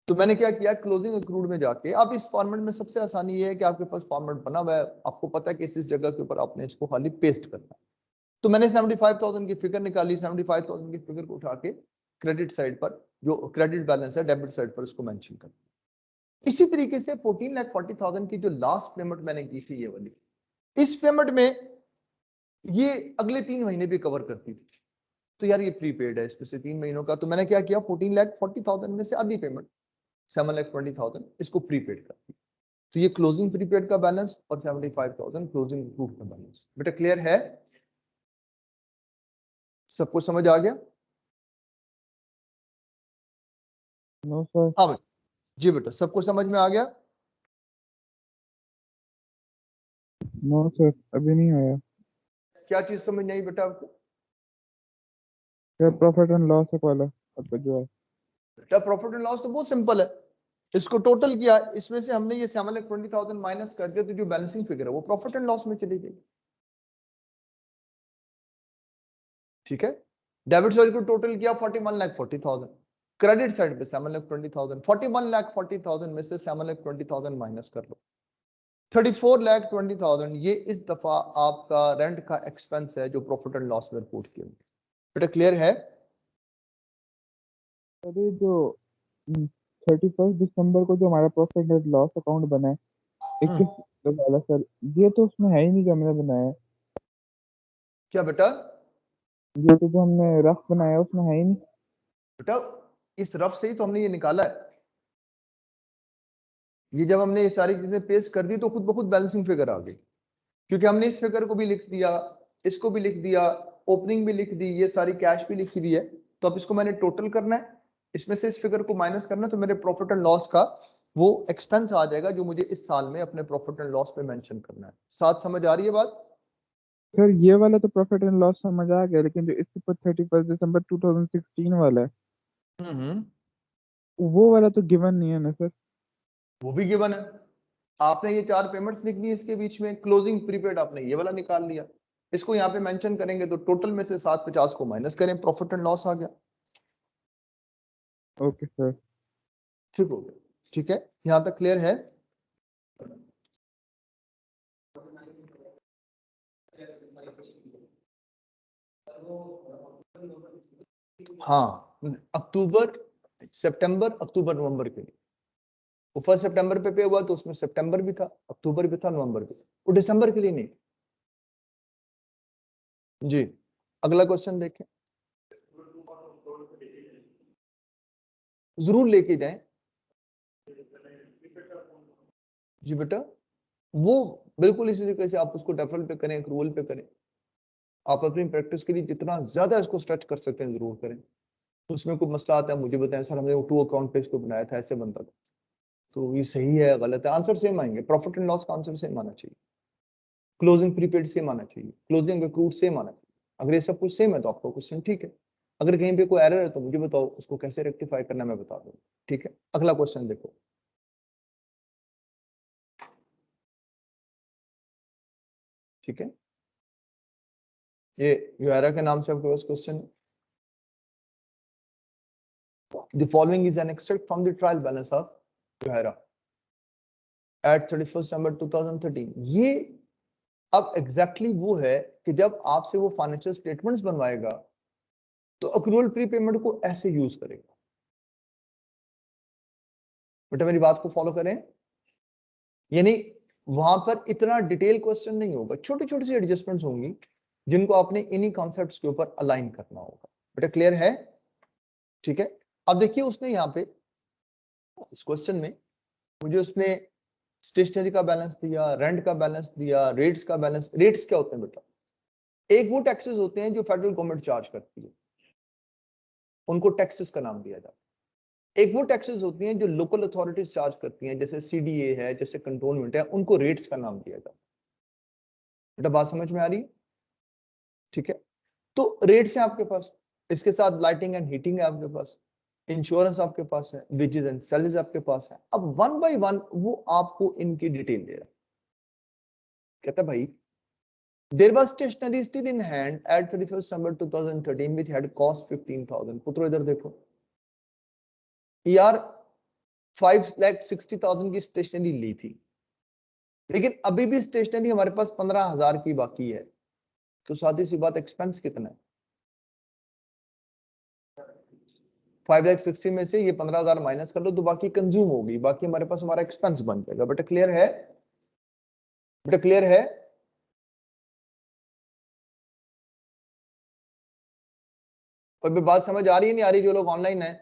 तो मैंने क्या किया, क्लोजिंग अक्रूड में जाके, अब इस फॉर्मेट में सबसे आसानी ये है कि आपके पास फॉर्मेट बना हुआ है, आपको पता है कि इस जगह के ऊपर आपने इसको खाली पेस्ट करना है। तो मैंने 75,000 की फिगर निकाली, 75,000 की फिगर को उठा के क्रेडिट साइड पर जो क्रेडिट बैलेंस है डेबिट साइड पर उसको मेंशन कर। इसी तरीके से 14,40,000 की जो लास्ट पेमेंट मैंने की थी ये वाली, इस पेमेंट में ये अगले 3 महीने भी कवर करती थी। तो यार ये प्रीपेड है, इसमें से 3 महीनों का, तो मैंने क्या किया 14,40,000 में से आधी पेमेंट 7,20,000 इसको प्रीपेड कर दी। तो ये क्लोजिंग प्रीपेड का बैलेंस और 75,000 क्लोजिंग अप्रूव्ड का बैलेंस। बेटा क्लियर है, सबको समझ आ गया? No sir. हाँ जी बेटा, सबको समझ में आ गया? नो सर, अभी नहीं आया। क्या चीज समझ नहीं आई बेटा आपको? 75,000 सर प्रॉफिट एंड लॉस वाला आपका जो है। बेटा प्रॉफिट एंड लॉस तो बहुत सिंपल है, इसको टोटल किया, इसमें से हमने ये 7,20,000 माइनस कर दिया, तो जो बैलेंसिंग फिगर है वो प्रॉफिट एंड लॉस में चली गई। ठीक है, डेबिट साइड को टोटल किया 41,40,000, क्रेडिट साइड पे 7,20,000, 41,40,000 में से 7,20,000 माइनस कर लो, 34,20,000 ये इस दफा आपका रेंट का एक्सपेंस है जो प्रॉफिट एंड लॉस में रिपोर्ट किया। बेटा क्लियर है? अरे जो 31 दिसंबर को जो हमारा प्रॉफिट एंड लॉस अकाउंट बना है 21 वाला सर, ये तो उसमें है ही नहीं जो हमने बनाया है। क्या बेटा? ये तो जो हमने रफ बनाया है उसमें है ही नहीं। बेटा इस रफ से ही तो हमने ये निकाला है, ये जब हमने ये सारी चीजें पेश कर दी तो खुद ब खुद बैलेंसिंग फिगर आ गई, क्योंकि हमने इस फिगर को भी लिख दिया, इसको भी लिख दिया, ओपनिंग भी लिख दी, ये सारी कैश भी लिखी हुई है। तो अब इसको मैंने टोटल करना है, इसमें से इस फिगर को माइनस करना है, तो मेरे प्रॉफिट एंड लॉस का वो एक्सपेंस आ जाएगा जो मुझे इस साल में अपने प्रॉफिट एंड लॉस पे मेंशन करना है। साथ समझ आ रही है बात? सर ये वाला तो प्रॉफिट एंड लॉस समझ आ गया, लेकिन जो इसके ऊपर 31 दिसंबर 2016 वाला है वो वाला तो गिवन नहीं है ना सर। वो भी गिवन है, आपने ये 4 पेमेंट्स लिख दी, इसके बीच में क्लोजिंग प्रीपेड आपने ये वाला निकाल लिया, इसको यहाँ पे मेंशन करेंगे तो टोटल में से 750 को माइनस करें, प्रॉफिट एंड लॉस आ गया। Okay sir. ठीक हो गया, ठीक है, यहाँ तक क्लियर है? हाँ, अक्टूबर सितंबर अक्टूबर नवंबर के लिए, वो 1 सितंबर पे पे हुआ तो उसमें सितंबर भी था, अक्टूबर भी था, नवंबर भी था, वो दिसंबर के लिए नहीं। जी अगला क्वेश्चन देखें, जरूर लेके जाएं। जी बेटा वो बिल्कुल इसी तरीके से आप उसको डेफरल पे करें, एक्रूवल पे करें, आप अपनी प्रैक्टिस के लिए जितना ज्यादा इसको स्ट्रेच कर सकते हैं जरूर करें। तो उसमें कोई मसला आता है मुझे बताएं, सर हमने वो 2 अकाउंट पे इसको बनाया था, ऐसे बनता था, तो ये सही है गलत है, आंसर सेम आएंगे, प्रॉफिट एंड लॉस का आंसर सेम आना चाहिए, क्लोजिंग प्रीपेड सेम आना चाहिए, क्लोजिंग अक्रूड सेम आना चाहिए। अगर ये सब कुछ सेम है तो आपका क्वेश्चन ठीक है, अगर कहीं पे कोई एरर है तो मुझे बताओ, उसको कैसे रेक्टिफाई करना मैं बता दूंगा। ठीक है, अगला क्वेश्चन देखो, ठीक है, ये यूएरा के नाम से आपके पास क्वेश्चन है। The following is an extract from the trial balance of Yuhara at 31st December 2013। ये अब एग्जैक्टली वो है कि जब आपसे वो फाइनेंशियल स्टेटमेंट्स बनवाएगा तो अक्रूवल प्रीपेमेंट को ऐसे यूज करेगा। बेटा मेरी बात को फॉलो करें, यानी वहां पर इतना डिटेल क्वेश्चन नहीं होगा, छोटी छोटी सी एडजस्टमेंट्स होंगी जिनको आपने इन्हीं कॉन्सेप्ट्स के ऊपर अलाइन करना होगा। बेटा क्लियर है? ठीक है, अब देखिए उसने यहाँ पे इस क्वेश्चन में मुझे उसने स्टेशनरी का बैलेंस दिया, रेंट का बैलेंस दिया, रेट्स का बैलेंस। रेट्स क्या होते हैं बेटा? एक वो टैक्सेस होते हैं जो फेडरल गवर्नमेंट चार्ज करती है, उनको टैक्सेस का नाम दिया जाता है। एक वो टैक्सेस होती हैं जो लोकल अथॉरिटीज चार्ज करती हैं, जैसे सीडीए है, जैसे कंटोनमेंट है, उनको रेट्स का नाम दिया जाता है। बेटा बात समझ में आ रही है? ठीक है, तो रेट्स है आपके पास, इसके साथ लाइटिंग एंड हीटिंग है आपके पास, इंश्योरेंस आपके पास है, वेजेस एंड सैलरीज आपके पास है। अब वन बाय वन वो आपको इनकी डिटेल दे रहा है। कहता है भाई there was stationery still in hand at 31st December 2013 which had cost 15,000। पुत्रो इधर देखो यार, 5,60,000 की स्टेशनरी ली थी, लेकिन अभी भी स्टेशनरी हमारे पास 15,000 की बाकी है, तो साथ सी बात एक्सपेंस कितना है? 5,60,000 में से ये 15,000 माइनस कर लो तो बाकी कंज्यूम होगी, बाकी हमारे पास हमारा एक्सपेंस बन जाएगा। बेटा क्लियर है? बेटा क्लियर है? कोई भी बात समझ आ रही है नहीं आ रही जो लोग ऑनलाइन है?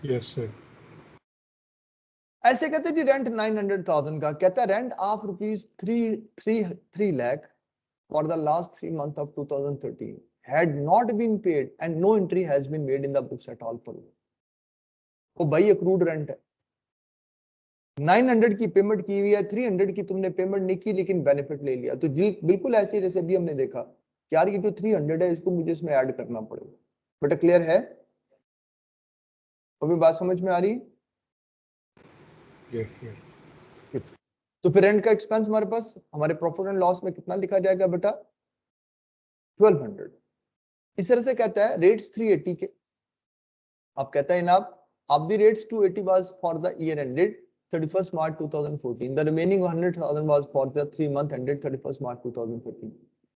Yes sir. ऐसे कहते जी रेंट 900,000 का, कहता है rent of ₹3 lakh for the last 3 months of 2013 had not been paid and no entry has been made in the books at all for you। वो भाई अक्रूड रेंट है, 900 की पेमेंट की हुई है, 300 की तुमने पेमेंट नहीं की लेकिन बेनिफिट ले लिया। तो जी बिल्कुल ऐसे जैसे भी हमने देखा कि यार ये जो 300 है इसको मुझे इसमें ऐड करना पड़ेगा। बेटा क्लियर है? अभी बात समझ में आ रही है? तो फिर रेंट का एक्सपेंस हमारे पास हमारे प्रॉफिट एंड लॉस में कितना लिखा जाएगा बेटा? 1200। इस तरह से कहता है रेट्स 380 के, अब कहता है जनाब अब the rates 280 was for the year ended 31st March 2014, the remaining 100,000 was for the 3 month ended 31st March 2014।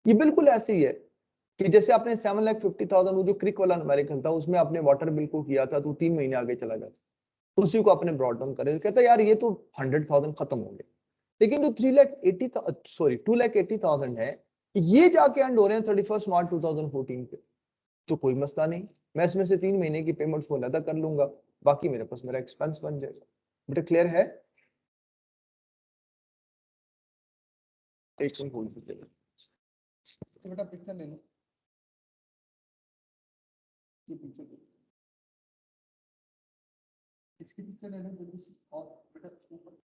ये बिल्कुल ऐसे ही है कि जैसे आपने 7,50,000 वो जो क्रिक वाला न्यूमेरिकल था उसमें आपने वाटर बिल को किया था तो 3 महीने आगे चला जाता, उसी को आपने ब्रॉड डाउन करे, कहता है यार ये तो 100,000 खत्म हो गए, लेकिन जो 3,80,000 है ये जाके एंड हो रहे हैं 31st March 2014 पे, तो कोई मसला नहीं, मैं इसमें से 3 महीने की पेमेंट्स को अदा कर लूंगा, बाकी मेरे पास मेरा एक्सपेंस बन जाएगा। बेटा क्लियर है? एक मिनट होल्ड कीजिएगा, बेटा पिक्चर ले लो, ये पिक्चर इसकी पिक्चर ले लो जल्दी और बेटा ऊपर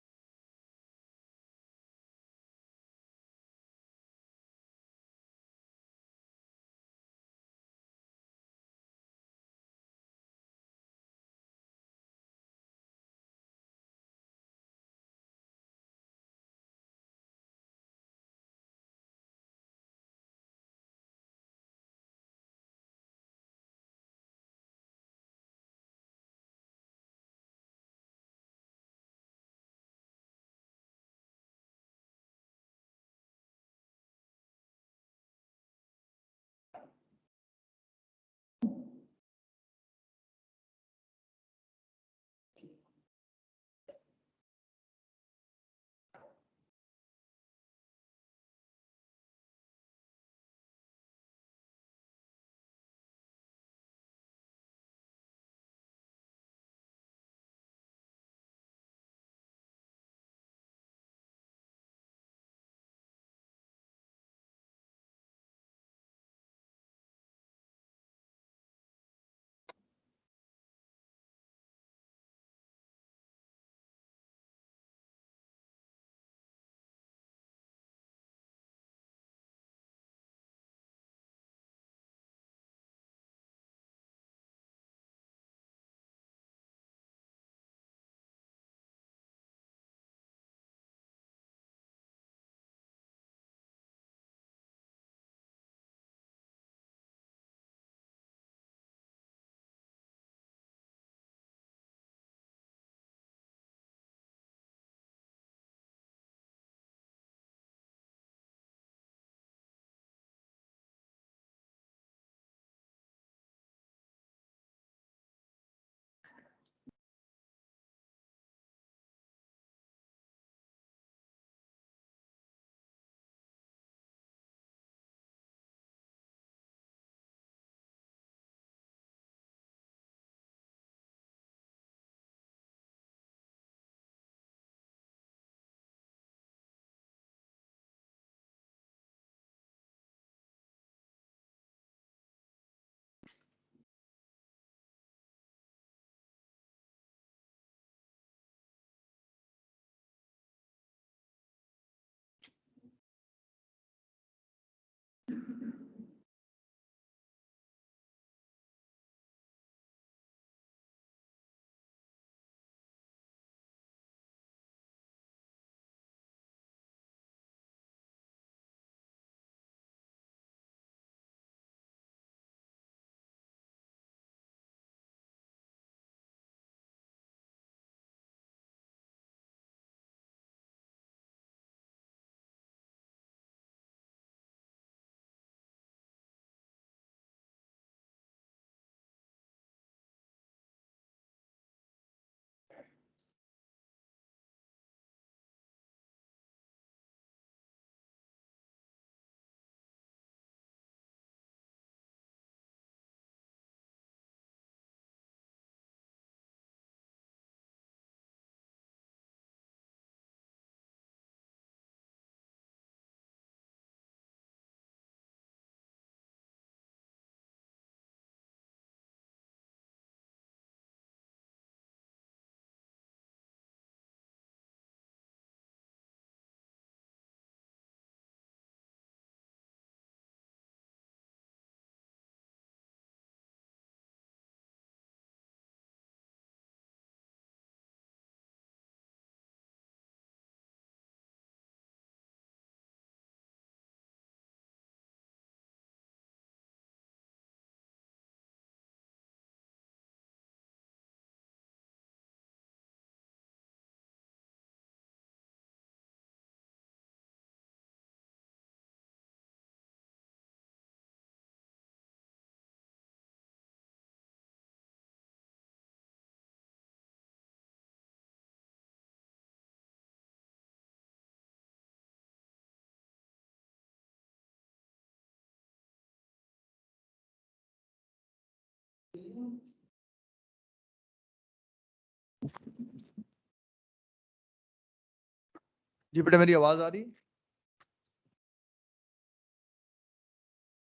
जी बेटा मेरी आवाज आ रही है?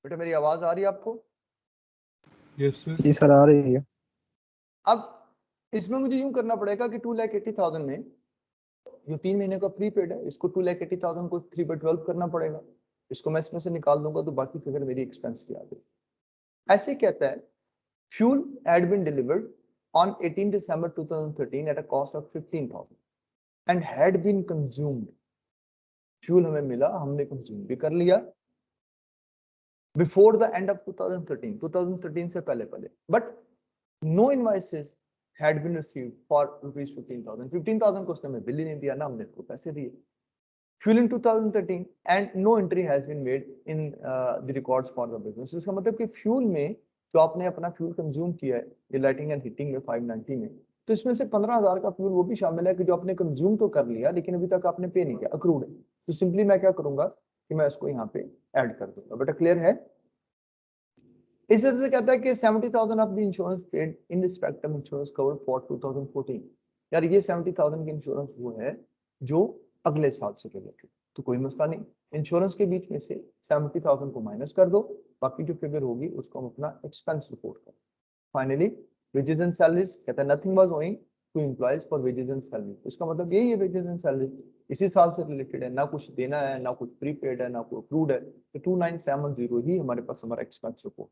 बेटा मेरी आवाज आ रही है आपको? Yes sir. जी सर, आ रही है। अब इसमें मुझे यूं करना पड़ेगा कि 2,80,000 में जो 3 महीने का प्रीपेड है इसको 2,80,000 को 3/12 करना पड़ेगा। इसको मैं इसमें से निकाल दूंगा तो बाकी फिगर मेरी एक्सपेंस की आ गई। ऐसे कहता है fuel had been delivered on 18 December 2013 at a cost of 15,000 and had been consumed. Fuel हमें मिला, हमने कंज्यूम भी कर लिया बिफोर द एंड ऑफ 2013 से पहले but no invoices had been received for rupees 15,000 को उसने हमें बिल ही नहीं दिया ना हमने उसको पैसे दिए। Fuel in 2013 and no entry has been made in the records for the business। इसका मतलब कि फ्यूल में जो आपने अपना फ्यूल कंज्यूम किया है ये लाइटिंग एंड हीटिंग में 590 में, तो इसमें से 15,000 का फ्यूल वो भी शामिल है कि जो आपने कंज्यूम तो कर लिया लेकिन अभी तक आपने पे नहीं किया, अक्रूड है। तो सिंपली मैं क्या करूंगा कि मैं इसको यहाँ पे ऐड कर दूंगा। बेटा क्लियर है? इस तरह से कहता है कि 70,000 of the insurance paid in respect of insurance cover for 2014। यार ये 70,000 की इंश्योरेंस वो है जो अगले साल से रिलेटेड, तो कोई मसला नहीं, इंश्योरेंस के बीच में से 70,000 को माइनस कर दो, बाकी जो फिगर होगी उसको हम अपना एक्सपेंस रिपोर्ट करें। फाइनली वेजेस एंड सैलरीज कहता है nothing was owing to employees for wages and salary. इसका मतलब यही है वेजेस एंड सैलरी इसी साल से रिलेटेड है, ना कुछ देना है, ना कुछ प्रीपेड है, ना कोई अक्रूड है, तो 2970 ही हमारे पास हमारा एक्सपेंस रिपोर्ट।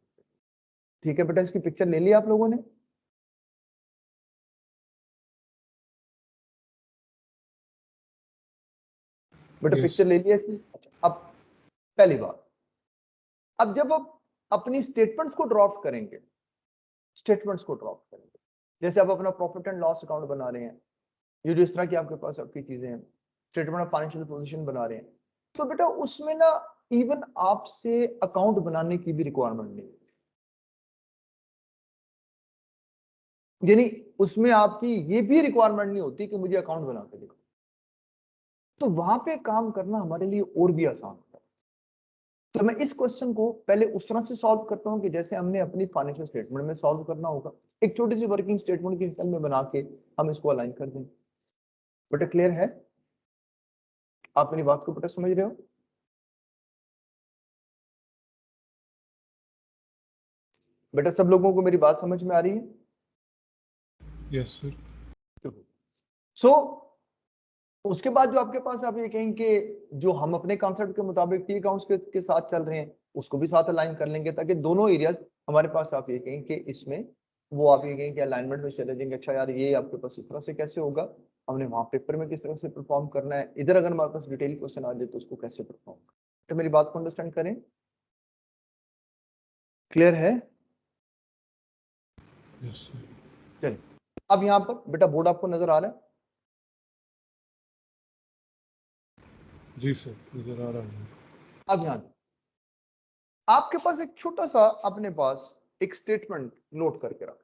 ठीक है बेटा, इसकी पिक्चर ले लिया आप लोगों ने? बेटा Yes. पिक्चर ले लिया इसने? अच्छा, अब पहली बात, अब जब आप अपनी स्टेटमेंट्स को ड्राफ्ट करेंगे, जैसे आप अपना प्रॉफिट एंड लॉस अकाउंट बना रहे हैं, ये जो इस तरह की आपके पास आपकी चीजें हैं, स्टेटमेंट ऑफ फाइनेंशियल पोजीशन बना रहे हैं, तो बेटा उसमें ना इवन आपसे अकाउंट बनाने की भी रिक्वायरमेंट नहीं, यानी उसमें आपकी ये भी रिक्वायरमेंट नहीं होती कि मुझे अकाउंट बना के दिखाओ। तो वहां पे काम करना हमारे लिए और भी आसान होता है। तो मैं इस क्वेश्चन को पहले उस तरह से सॉल्व करता हूं कि जैसे हमने अपनी फाइनेंशियल स्टेटमेंट में सॉल्व करना होगा, एक छोटी सी वर्किंग स्टेटमेंट की शक्ल में बना के हम इसको अलाइन कर देंगे। बेटा क्लियर है? आप मेरी बात को बेटा समझ रहे हो? बेटा सब लोगों को मेरी बात समझ में आ रही है? Yes sir. सो उसके बाद जो आपके पास आप ये कहेंगे कि जो हम अपने कॉन्सेप्ट के मुताबिक टी अकाउंट्स के साथ चल रहे हैं उसको भी साथ अलाइन कर लेंगे, ताकि दोनों एरियाज हमारे पास आप ये कहें कि इसमें वो आप ये कहें कि अलाइनमेंट में चले जाएंगे। अच्छा यार ये आपके पास इस तरह से कैसे होगा, हमने वहां पेपर में किस तरह से परफॉर्म करना है, इधर अगर हमारे पास डिटेल क्वेश्चन आ जाए तो उसको कैसे परफॉर्म। तो मेरी बात को अंडरस्टैंड करें, क्लियर है? Yes sir. चलिए अब यहाँ पर बेटा बोर्ड आपको नजर आ रहा है? जी सर नजर आ रहा है। अब यहाँ आपके पास एक छोटा सा अपने पास एक स्टेटमेंट नोट करके रख,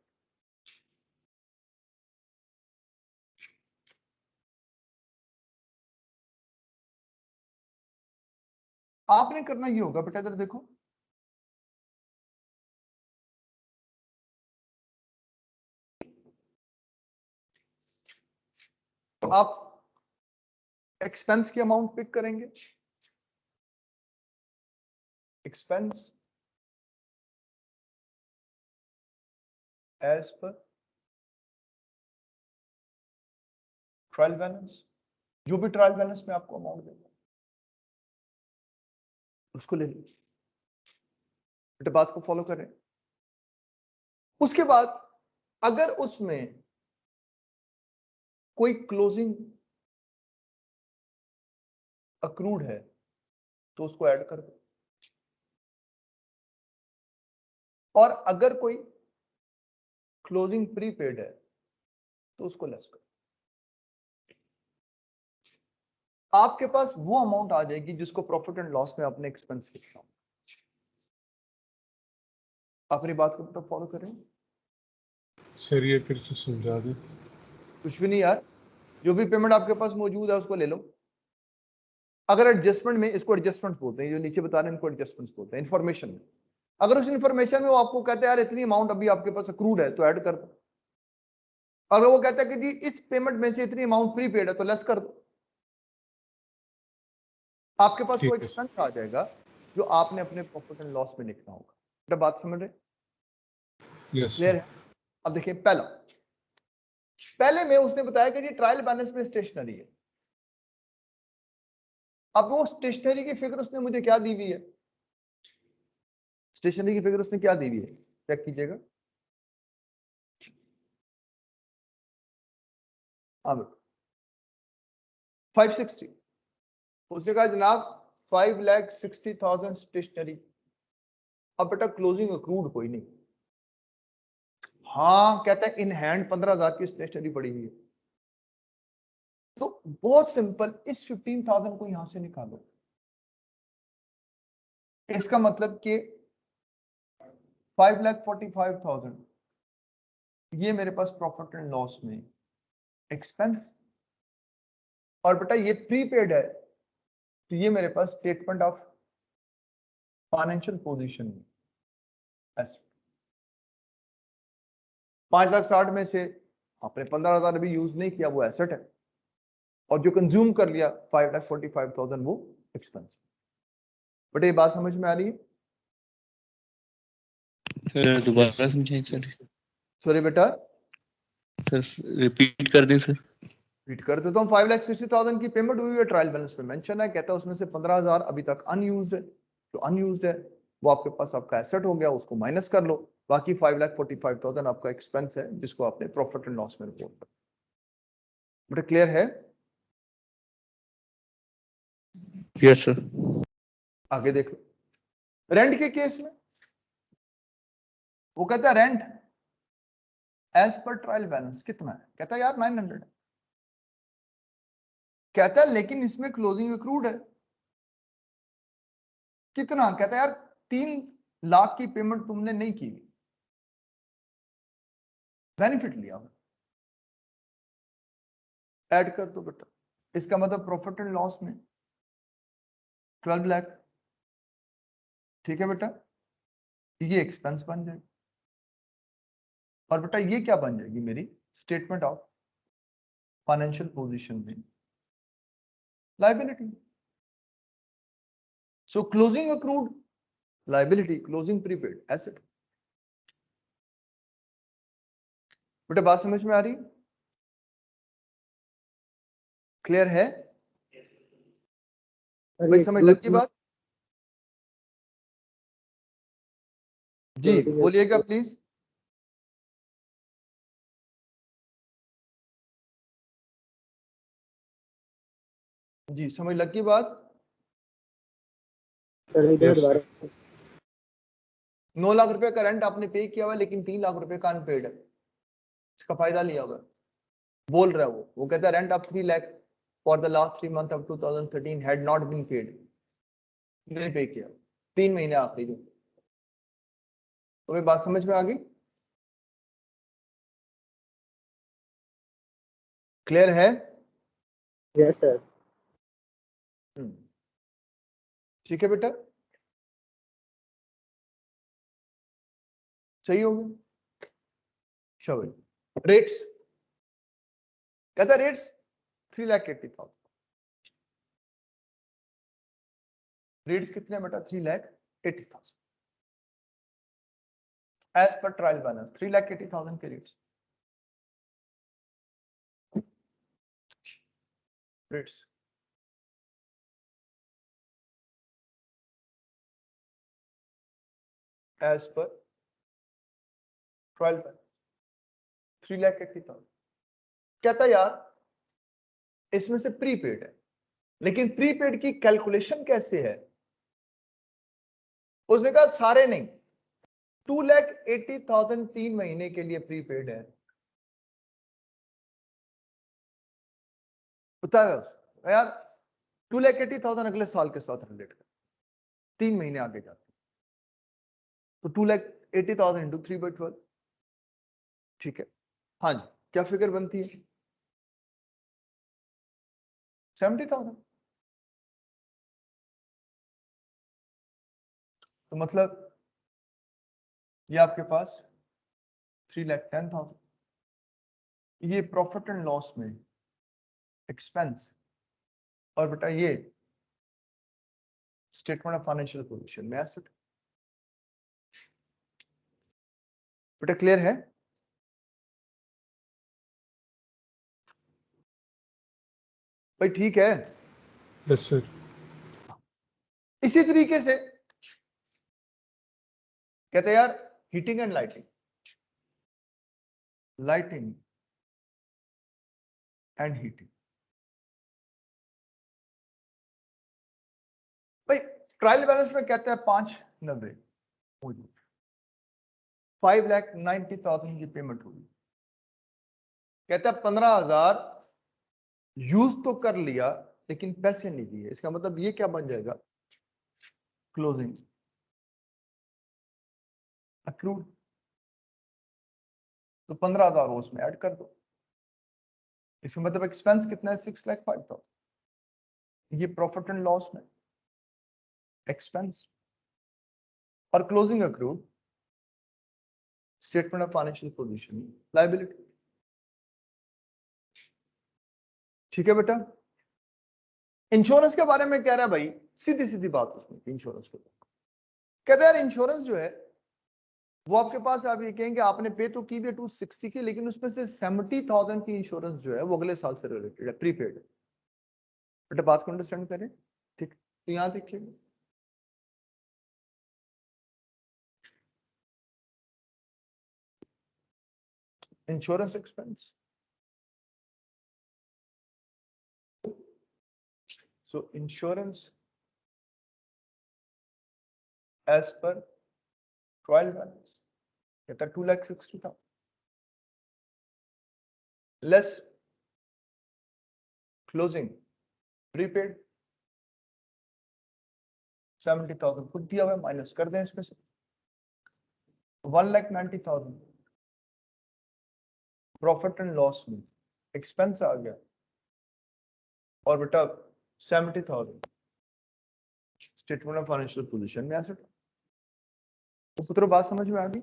आपने करना ये होगा बेटा, इधर देखो, आप एक्सपेंस की अमाउंट पिक करेंगे, expense as per trial balance, जो भी ट्रायल बैलेंस में आपको अमाउंट देगा उसको ले लीजिए। बेटा बात को फॉलो करें। उसके बाद अगर उसमें कोई क्लोजिंग अक्रूड है तो उसको ऐड कर दो, और अगर कोई क्लोजिंग प्रीपेड है तो उसको लेस करो। आपके पास वो अमाउंट आ जाएगी जिसको प्रॉफिट एंड लॉस में आपने एक्सपेंस लिखा। अपनी बात को तो फॉलो करें। सर ये फिर से समझा दे। कुछ भी नहीं यार, जो भी पेमेंट आपके पास मौजूद है उसको ले लो। अगर एडजस्टमेंट में, इसको एडजस्टमेंट्स बोलते हैं, जो नीचे बता रहे हैं इनको एडजस्टमेंट्स बोलते हैं। इन्फॉर्मेशन में अगर उस इन्फॉर्मेशन में वो आपको कहते हैं यार इतनी अमाउंट अभी आपके पास अक्रूड है तो ऐड कर दो, अगर वो कहता है कि जी इस पेमेंट में से इतनी अमाउंट प्रीपेड है तो लेस कर दो, आपके पास वो ठीक है एक्सपेंस आ जाएगा जो आपने अपने प्रॉफिट एंड लॉस में लिखना होगा। बेटा बात समझ रहे? Yes clear sir. है? अब देखिए पहले में उसने बताया कि जी ट्रायल बैलेंस में स्टेशनरी है। अब वो स्टेशनरी की फिगर उसने मुझे क्या दी हुई है, स्टेशनरी की फिगर उसने क्या दी हुई है, चेक कीजिएगा। अब 560, उसने कहा जनाब 5,60,000 स्टेशनरी। अब बेटा क्लोजिंग अक्रूड कोई नहीं। हाँ कहता है इन हैंड 15,000 की स्टेशनरी पड़ी हुई है। तो बहुत सिंपल, इस 15,000 को यहां से निकालो। इसका मतलब कि 5,45,000 ये मेरे पास प्रॉफिट एंड लॉस में एक्सपेंस, और बेटा ये प्रीपेड है तो ये मेरे पास स्टेटमेंट ऑफ फाइनेंशियल पोजीशन में एसेट। 5,60,000 में से आपने 15,000 अभी यूज नहीं किया, वो एसेट है, और जो कंज्यूम कर लिया 5,45,000 वो एक्सपेंस। बट ये बात समझ में आ रही है? सर दोबारा समझाइए सर। सॉरी बेटा, सर रिपीट कर दें सर। रिपीट कर देता हूँ। 5,60,000 की पेमेंट हुई है, ट्रायल बैलेंस पे मेंशन है, कहता है उसमें से 15,000 अभी तक अनयूज्ड है, तो अनयूज्ड है वो आपके पास आपका एसेट हो गया, उसको माइनस कर लो। बाकी 5,45,000 आपका एक्सपेंस है जिसको आपने प्रॉफिट एंड लॉस में रिपोर्ट कर। बेटा क्लियर है? Yes sir. आगे देखो, रेंट के केस में वो कहता है rent as per trial balance कितना है, कहता है यार 900 है। कहता है लेकिन इसमें क्लोजिंग अक्रूड है कितना, कहता है यार 3 लाख की पेमेंट तुमने नहीं की, बेनिफिट लिया, ऐड कर दो बेटा। इसका मतलब प्रॉफिट एंड लॉस में 12 लाख। ठीक है बेटा, ये एक्सपेंस बन जाएगी, और बेटा ये क्या बन जाएगी मेरी स्टेटमेंट ऑफ फाइनेंशियल पोजीशन में लायबिलिटी। सो closing accrued liability, closing prepaid asset. बेटा बात समझ में आ रही? क्लियर है और भाई? ये समझ लग की closing बात? जी बोलिएगा प्लीज। जी समझ लग की बात? सर इधर यस दोबारा सर। 9 लाख रुपए का रेंट आपने पे किया हुआ है, लेकिन 3 लाख रुपए का अनपेड है, इसका फायदा लिया हुआ है। बोल रहा है वो कहता है rent of 3 lakh for the last 3 month of 2013 had not been paid, नहीं पे किया 3 महीने आखिरी जो। तुम्हें बात समझ में आ गई? क्लियर है? Yes sir. हम्म, ठीक है बेटा, सही हो गया। चलो रेट्स, कहता रेट्स 3,80,000। रेट्स कितने हैं बेटा? 3,80,000 एज पर ट्रायल बैलेंस। 3,80,000 के rates, rates as per trial balance 3,80,000। कहता यार इसमें से प्रीपेड है, लेकिन प्रीपेड की कैलकुलेशन कैसे है? उसने कहा सारे नहीं, 2,80,000 3 महीने के लिए प्रीपेड है। बताया उसने यार 2,80,000 अगले साल के साथ रिलेट कर, 3 महीने आगे जाते तो 2,80,000 इंटू 3/12। ठीक है, हाँ जी, क्या फिगर बनती है? 70,000। तो मतलब ये आपके पास 3,10,000। ये प्रॉफिट एंड लॉस में एक्सपेंस, और बेटा ये स्टेटमेंट ऑफ फाइनेंशियल पोजीशन में एसेट। बेटा क्लियर है? भाई ठीक है। Yes sir. इसी तरीके से कहते हैं यार heating and lighting, lighting and heating. भाई ट्रायल बैलेंस में कहते हैं 590 मौजूद, 5,90,000 की पेमेंट होगी। कहता है 15,000 यूज तो कर लिया लेकिन पैसे नहीं दिए। इसका मतलब ये क्या बन जाएगा? Closing accrued. तो 15,000 उसमें ऐड कर दो। इसका मतलब एक्सपेंस कितना है? 6,05,000। ये प्रॉफिट एंड लॉस में एक्सपेंस, और closing accrued statement of financial position liability. ठीक है बेटा। इंश्योरेंस के बारे में कह रहा है भाई, सीधी सीधी बात उसमें इंश्योरेंस को कहते हैं यार इंश्योरेंस जो है वो आपके पास, आप ये कहेंगे आपने पे तो की भी 260 की, लेकिन उसमें से 70,000 की इंश्योरेंस जो है वो अगले साल से रिलेटेड है, प्रीपेड है। बेटा बात को अंडरस्टैंड करें, ठीक? तो यहां देखिए insurance expense, so insurance as per trial balance कहता 2,60,000 less closing prepaid 70,000 खुद दिया हुआ, माइनस कर दें इसमें से 1,90,000 प्रॉफिट एंड लॉस में एक्सपेंस आ गया, और बेटा 70,000 स्टेटमेंट ऑफ फाइनेंशियल पोजीशन में एसेट। तो पुत्रों बात समझ में आ गई?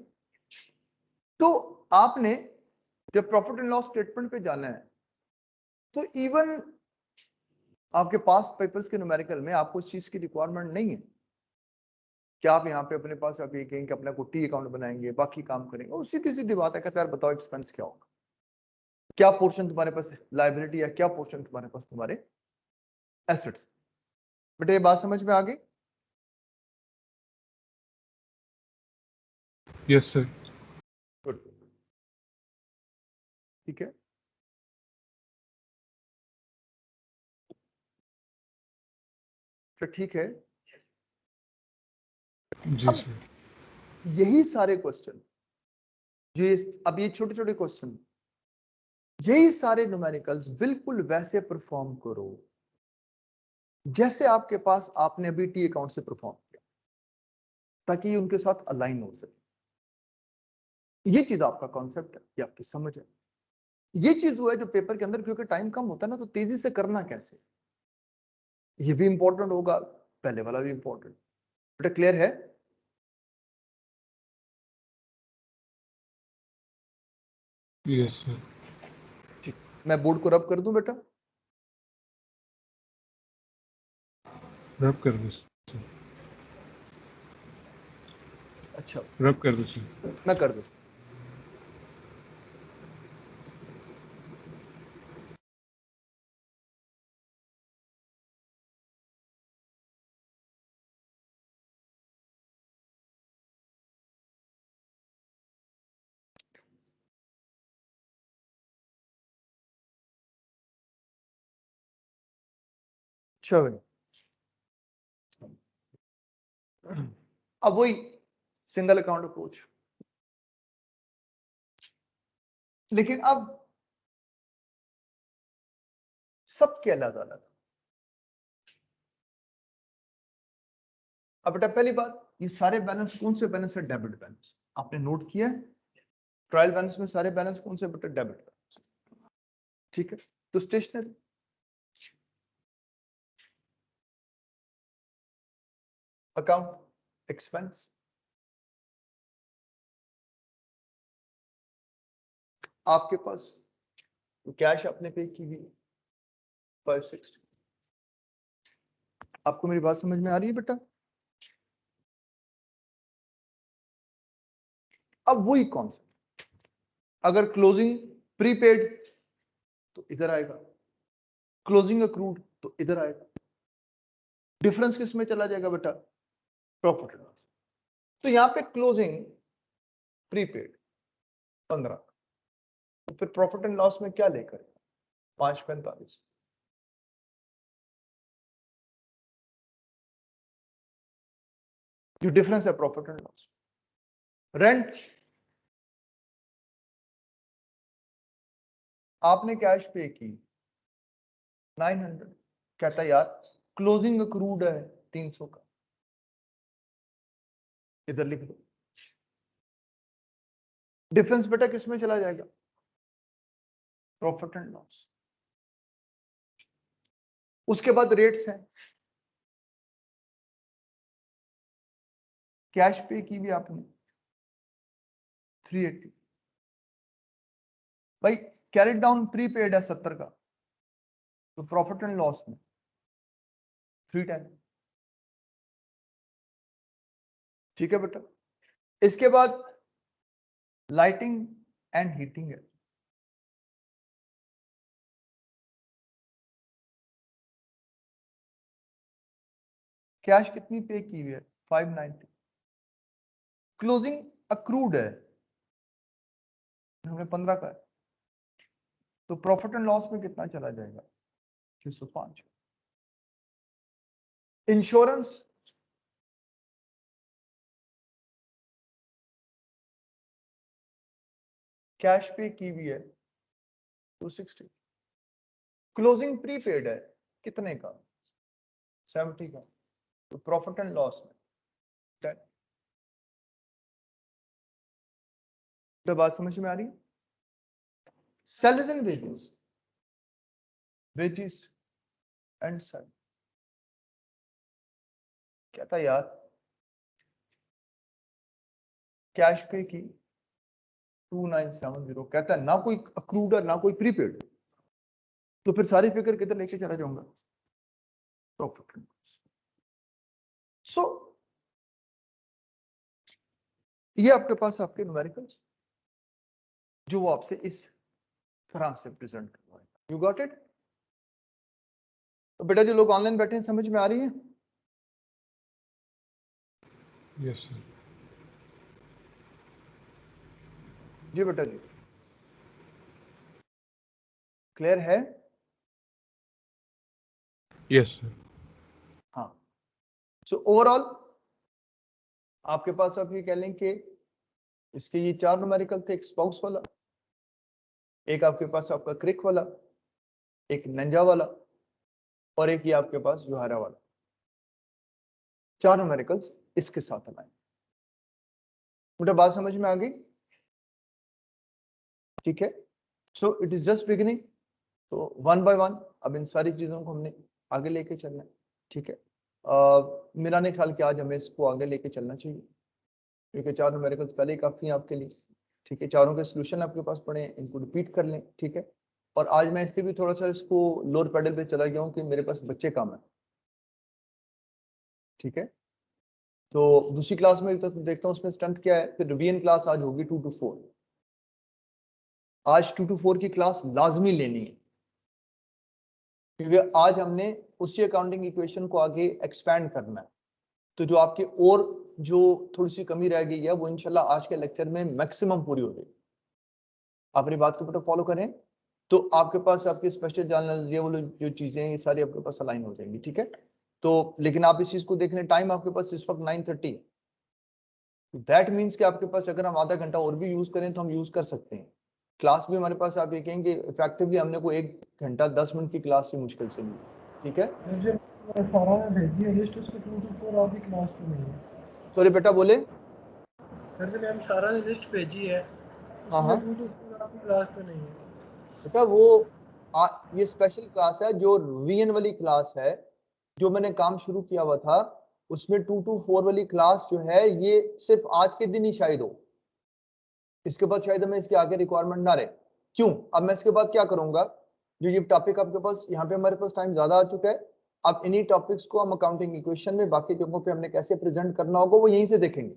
तो आपने जब प्रॉफिट एंड लॉस स्टेटमेंट पे जाना है तो इवन आपके पास पेपर्स के न्यूमेरिकल में आपको इस चीज की रिक्वायरमेंट नहीं है कि आप यहाँ पे अपने पास आप ये कहेंगे अपना को टी अकाउंट बनाएंगे बाकी काम करेंगे। और सीधी सीधी बात है, कहते यार बताओ एक्सपेंस क्या होगा, क्या पोर्शन तुम्हारे पास लायबिलिटी है, क्या पोर्शन तुम्हारे पास तुम्हारे एसेट्स। बेटा ये बात समझ में आ गई? Yes sir. गुड, ठीक है। तो ठीक है, जी अब सर। यही सारे क्वेश्चन जो अब ये छोटे छोटे क्वेश्चन, यही सारे न्यूमेरिकल्स बिल्कुल वैसे परफॉर्म करो जैसे आपके पास आपने अभी टी अकाउंट से परफॉर्म किया, ताकि ये उनके साथ अलाइन हो सके। ये चीज आपका कॉन्सेप्ट है, ये आपकी समझ है। ये चीज वो है जो पेपर के अंदर, क्योंकि टाइम कम होता है ना, तो तेजी से करना कैसे, ये भी इंपॉर्टेंट होगा, पहले वाला भी इंपॉर्टेंट। बेटा क्लियर है? Yes sir. ठीक, मैं बोर्ड को रब कर दूं बेटा? रब कर दो सर। अच्छा रब कर दो सर। मैं कर दूं। चलो अब वही सिंगल अकाउंट अप्रोच, लेकिन अब सबके अलग अलग। अब बेटा पहली बात, ये सारे बैलेंस कौन से बैलेंस है? Debit balance. आपने नोट किया है ट्रायल बैलेंस में सारे बैलेंस कौन से बेटा? Debit balance. ठीक है, तो स्टेशनरी अकाउंट एक्सपेंस, आपके पास तो कैश आपने पे की हुई 560। आपको मेरी बात समझ में आ रही है बेटा? अब वही कॉन्सेप्ट, अगर क्लोजिंग प्रीपेड तो इधर आएगा, क्लोजिंग अक्रूड तो इधर आएगा। डिफरेंस किस में चला जाएगा बेटा? Profit and loss. तो यहां पे क्लोजिंग प्रीपेड 15, तो फिर प्रॉफिट एंड लॉस में क्या लेकर 545। जो डिफरेंस है प्रॉफिट एंड लॉस। रेंट आपने कैश पे की 900, कहता है यार क्लोजिंग अक्रूड है 300 का, इधर लिख दो। डिफरेंस बेटा किस में चला जाएगा? Profit and loss. उसके बाद रेट्स हैं, कैश पे की भी आपने 380, भाई कैरिड डाउन प्रीपेड है 70 का, तो प्रॉफिट एंड लॉस में 310। ठीक है बेटा। इसके बाद लाइटिंग एंड हीटिंग है, कैश कितनी पे की हुई है 590, क्लोजिंग अक्रूड है हमने 15 का है, तो प्रॉफिट एंड लॉस में कितना चला जाएगा 605। इंश्योरेंस कैश पे की हुई है 260, क्लोजिंग प्रीपेड है कितने का 70 का, तो प्रॉफिट एंड लॉस में 10। तो बात समझ में आ रही? Salaries and wages, wages and salary, क्या था यार कैश पे की 2970, कहता है ना कोई अक्रूड है ना कोई प्रीपेड, तो फिर सारी फिगर किधर लेके चला जाऊंगा? Profit and loss. सो ये आपके पास आपके न्यूमेरिकल्स जो वो आपसे इस तरह से प्रेजेंट करवाएगा। You got it? तो बेटा जो लोग ऑनलाइन बैठे हैं समझ में आ रही है? Yes sir. जी बेटा जी, क्लियर है? Yes sir. हाँ। सो ओवरऑल आपके पास आप ये कह लें कि इसके ये 4 न्यूमेरिकल थे, एक स्पाउस वाला, एक आपके पास आपका क्रिक वाला, एक नंजा वाला, और एक ये आपके पास जोहारा वाला। 4 न्यूमेरिकल्स इसके साथ अलाइन। बेटा बात समझ में आ गई? ठीक है। So it is just beginning, तो 1 बाय 1 अब इन सारी चीजों को हमने आगे लेके चलना है। ठीक है। मेरा नहीं ख्याल कि आज हमें इसको आगे लेके चलना चाहिए, क्योंकि 4 न्यूमेरिकल्स पहले ही काफी हैं आपके लिए। ठीक है, चारों के सोल्यूशन आपके पास पड़े हैं, इनको रिपीट कर लें। ठीक है। और आज मैं इसलिए भी थोड़ा सा इसको लोअर पेडल पे चला गया हूँ कि मेरे पास बच्चे कम है। ठीक है। तो दूसरी क्लास में तो देखता हूँ उसमें स्ट्रेंथ क्या है, फिर रिवीजन क्लास आज होगी 2 to 4। आज 2 to 4 की क्लास लाजमी लेनी है, क्योंकि आज हमने उसी अकाउंटिंग इक्वेशन को आगे एक्सपैंड करना है। तो जो आपकी और जो थोड़ी सी कमी रह गई है वो इंशाल्लाह आज के लेक्चर में मैक्सिमम पूरी हो जाएगी। आप अपनी बात को बेटा फॉलो करें, तो आपके पास आपकी स्पेशल जर्नल ये वो जो चीजें हैं ये सारी आपके पास अलाइन हो जाएंगी। ठीक है। तो लेकिन आप इस चीज को देखने, टाइम आपके पास इस वक्त 9:30, दैट मीन्स कि आपके पास अगर हम आधा घंटा और भी यूज करें तो हम यूज कर सकते हैं। क्लास भी हमारे पास आप ये कहेंगे इफेक्टिवली हमने को 1 घंटा 10 मिनट की क्लास से मुश्किल से ली। ठीक है। मुझे सारा ने भेज दिया लिस्ट, उसमें 2 to 4 आपकी क्लास तो नहीं है। सॉरी बेटा बोले। सर जी मैम सारा ने लिस्ट भेजी है, हाँ उसमें 2 to 4 आपकी क्लास तो नहीं है। बेटा वो ये स्पेशल क्लास है, जो रिवीजन वाली क्लास है, जो मैंने काम शुरू किया हुआ था उसमें 2 to 4 वाली क्लास जो है ये सिर्फ आज के दिन ही शायद हो, इसके बाद शायद हमें इसके आगे रिक्वायरमेंट ना रहे। क्यों? अब मैं इसके बाद क्या करूंगा, जो ये टॉपिक आपके पास यहाँ पे हमारे पास टाइम ज्यादा आ चुका है, अब इन्हीं टॉपिक्स को हम अकाउंटिंग इक्वेशन में बाकी जगहों पे हमने कैसे प्रेजेंट करना होगा वो यहीं से देखेंगे,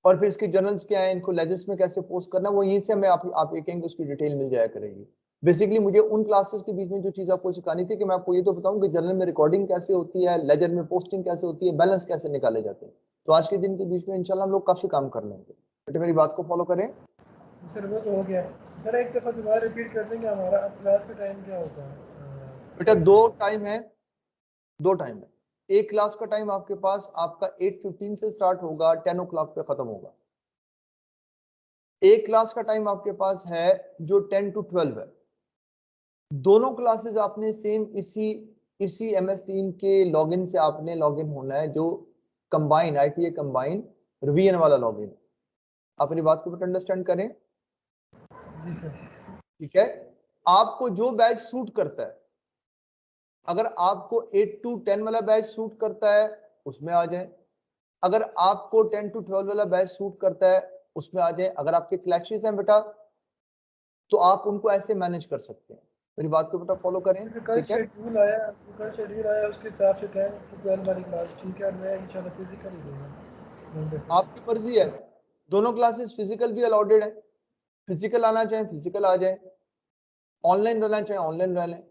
और फिर इसके जर्नल्स क्या है, इनको लेजेंड्स में कैसे पोस्ट करना, वो यहीं से हमें आप ये कहेंगे उसकी डिटेल मिल जाया करेगी। बेसिकली मुझे उन क्लासेस के बीच में जो चीज आपको सिखानी थी कि मैं आपको ये तो बताऊं कि जर्नल में रिकॉर्डिंग कैसे होती है, लेजर में पोस्टिंग कैसे होती है, बैलेंस कैसे निकाले जाते हैं। तो आज के दिन के बीच में इंशाल्लाह हम लोग काफी काम कर लेंगे। बेटे मेरी बात को फॉलो करें। सर वो तो हो गया सर, एक दफा दोबारा रिपीट कर देंगे हमारा क्लास का टाइम क्या होता है? बेटा दो टाइम है। एक क्लास का टाइम आपके पास आपका 8:15 से स्टार्ट होगा, 10 o'clock पे खत्म होगा। एक क्लास का टाइम आपके पास है जो 10 to 12 है। दोनों क्लासेस आपने सेम इसी MS टीम के लॉगिन से आपने लॉगिन होना है, जो कंबाइन ITA कंबाइन रिवीजन वाला लॉगिन। अपनी बात को अंडरस्टैंड करें, जी सर। ठीक है? आपको जो बैच सूट करता है, अगर आपको 8 to 10 वाला बैच सूट करता है उसमें आ जाए, अगर आपको 10 to 12 वाला बैच सूट करता है उसमें आ जाए। अगर आपके क्लैशेस हैं बेटा तो आप उनको ऐसे मैनेज कर सकते हैं। मेरी बात को बेटा फॉलो करें, कल ठीक है? शेड्यूल आया उसके हिसाब से 10 to 12 वाली क्लास ठीक है, मैं इंशाल्लाह फिजिकल ही दूंगा। आपकी मर्जी है, दोनों क्लासेस फिजिकल भी अलाउडेड है, फिजिकल आना चाहे फिजिकल आ जाए, ऑनलाइन रहना चाहे ऑनलाइन रह लें,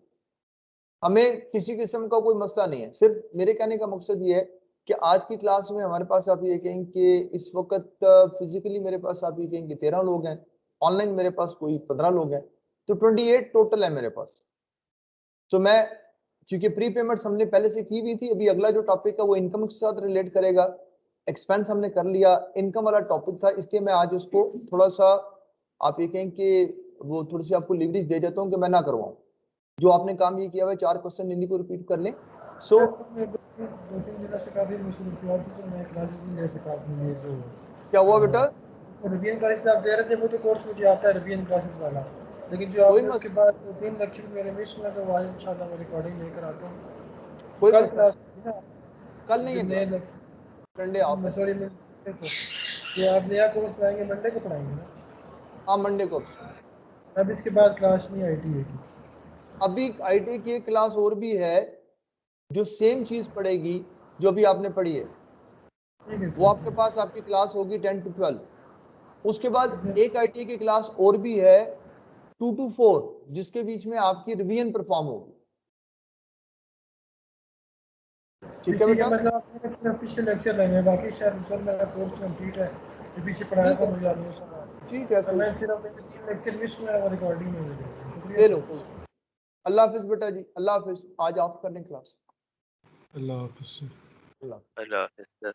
हमें किसी किस्म का कोई मसला नहीं है। सिर्फ मेरे कहने का मकसद ये है कि आज की क्लास में हमारे पास आप ये कहें कि इस वक्त फिजिकली मेरे पास आप ये कहें कि 13 लोग हैं, ऑनलाइन मेरे पास कोई 15 लोग हैं, तो 28 टोटल है मेरे पास। तो मैं क्योंकि प्री पेमेंट्स हमने पहले से की हुई थी, अभी अगला जो टॉपिक है वो इनकम के साथ रिलेट करेगा, एक्सपेंस हमने कर लिया, इनकम वाला टॉपिक था, इसलिए मैं आज उसको थोड़ा सा आप ये कहें कि वो थोड़ी सी आपको लिवरेज दे देता हूँ कि मैं ना करवाऊँ। जो आपने काम ये किया हुआ है 4 क्वेश्चन इन्हीं को रिपीट कर लें। सो दो तीन दिनों से काफी मुश्किल थी, तो मैं क्लासेस नहीं ले सका अपने लिए। जो क्या हुआ बेटा? रिवीजन क्लासेस आप दे रहे थे वो तो कोर्स मुझे आता है रिवीजन क्लासेस वाला, लेकिन जो कोई आपने मत उसके बाद 3 लेक्चर मेरे मिस हुए तो आज इंशाल्लाह मैं रिकॉर्डिंग लेकर आता हूँ। कोई कल मसला क्लास नहीं, कल नहीं है क्लास, संडे आप है। सॉरी ये आप नया कोर्स पढ़ाएंगे मंडे को पढ़ाएंगे ना? हाँ मंडे को। अब इसके बाद क्लास नहीं ITA की। अभी ITA की एक क्लास और भी है जो सेम चीज पढ़ेगी जो अभी आपने पढ़ी है, ठीक है वो आपके सर। पास आपकी क्लास होगी 10 to 12। उसके बाद एक ITA की क्लास और भी है 2 to 4 जिसके बीच में आपकी रिवीजन परफॉर्म होगी। ठीक है बेटा? मतलब आपने ऑफिशियल लेक्चर लेंगे, बाकी सर मेरा कोर्स कंप्लीट है, पीछे पढ़ाया ठीक था है, मुझे आदमी सब। ठीक है, कोई मैं इशू सिर्फ मेरे 3 लेक्चर मिस हुए हैं वो रिकॉर्डिंग में मिले। नहीं। शुक्रिया ले सर। लो कोई। अल्लाह हाफिज बेटा जी, अल्लाह हाफिज। आज आप कर लें क्लास। अल्लाह हाफिज़। अल्लाह। अल्लाह हाफ़िज़।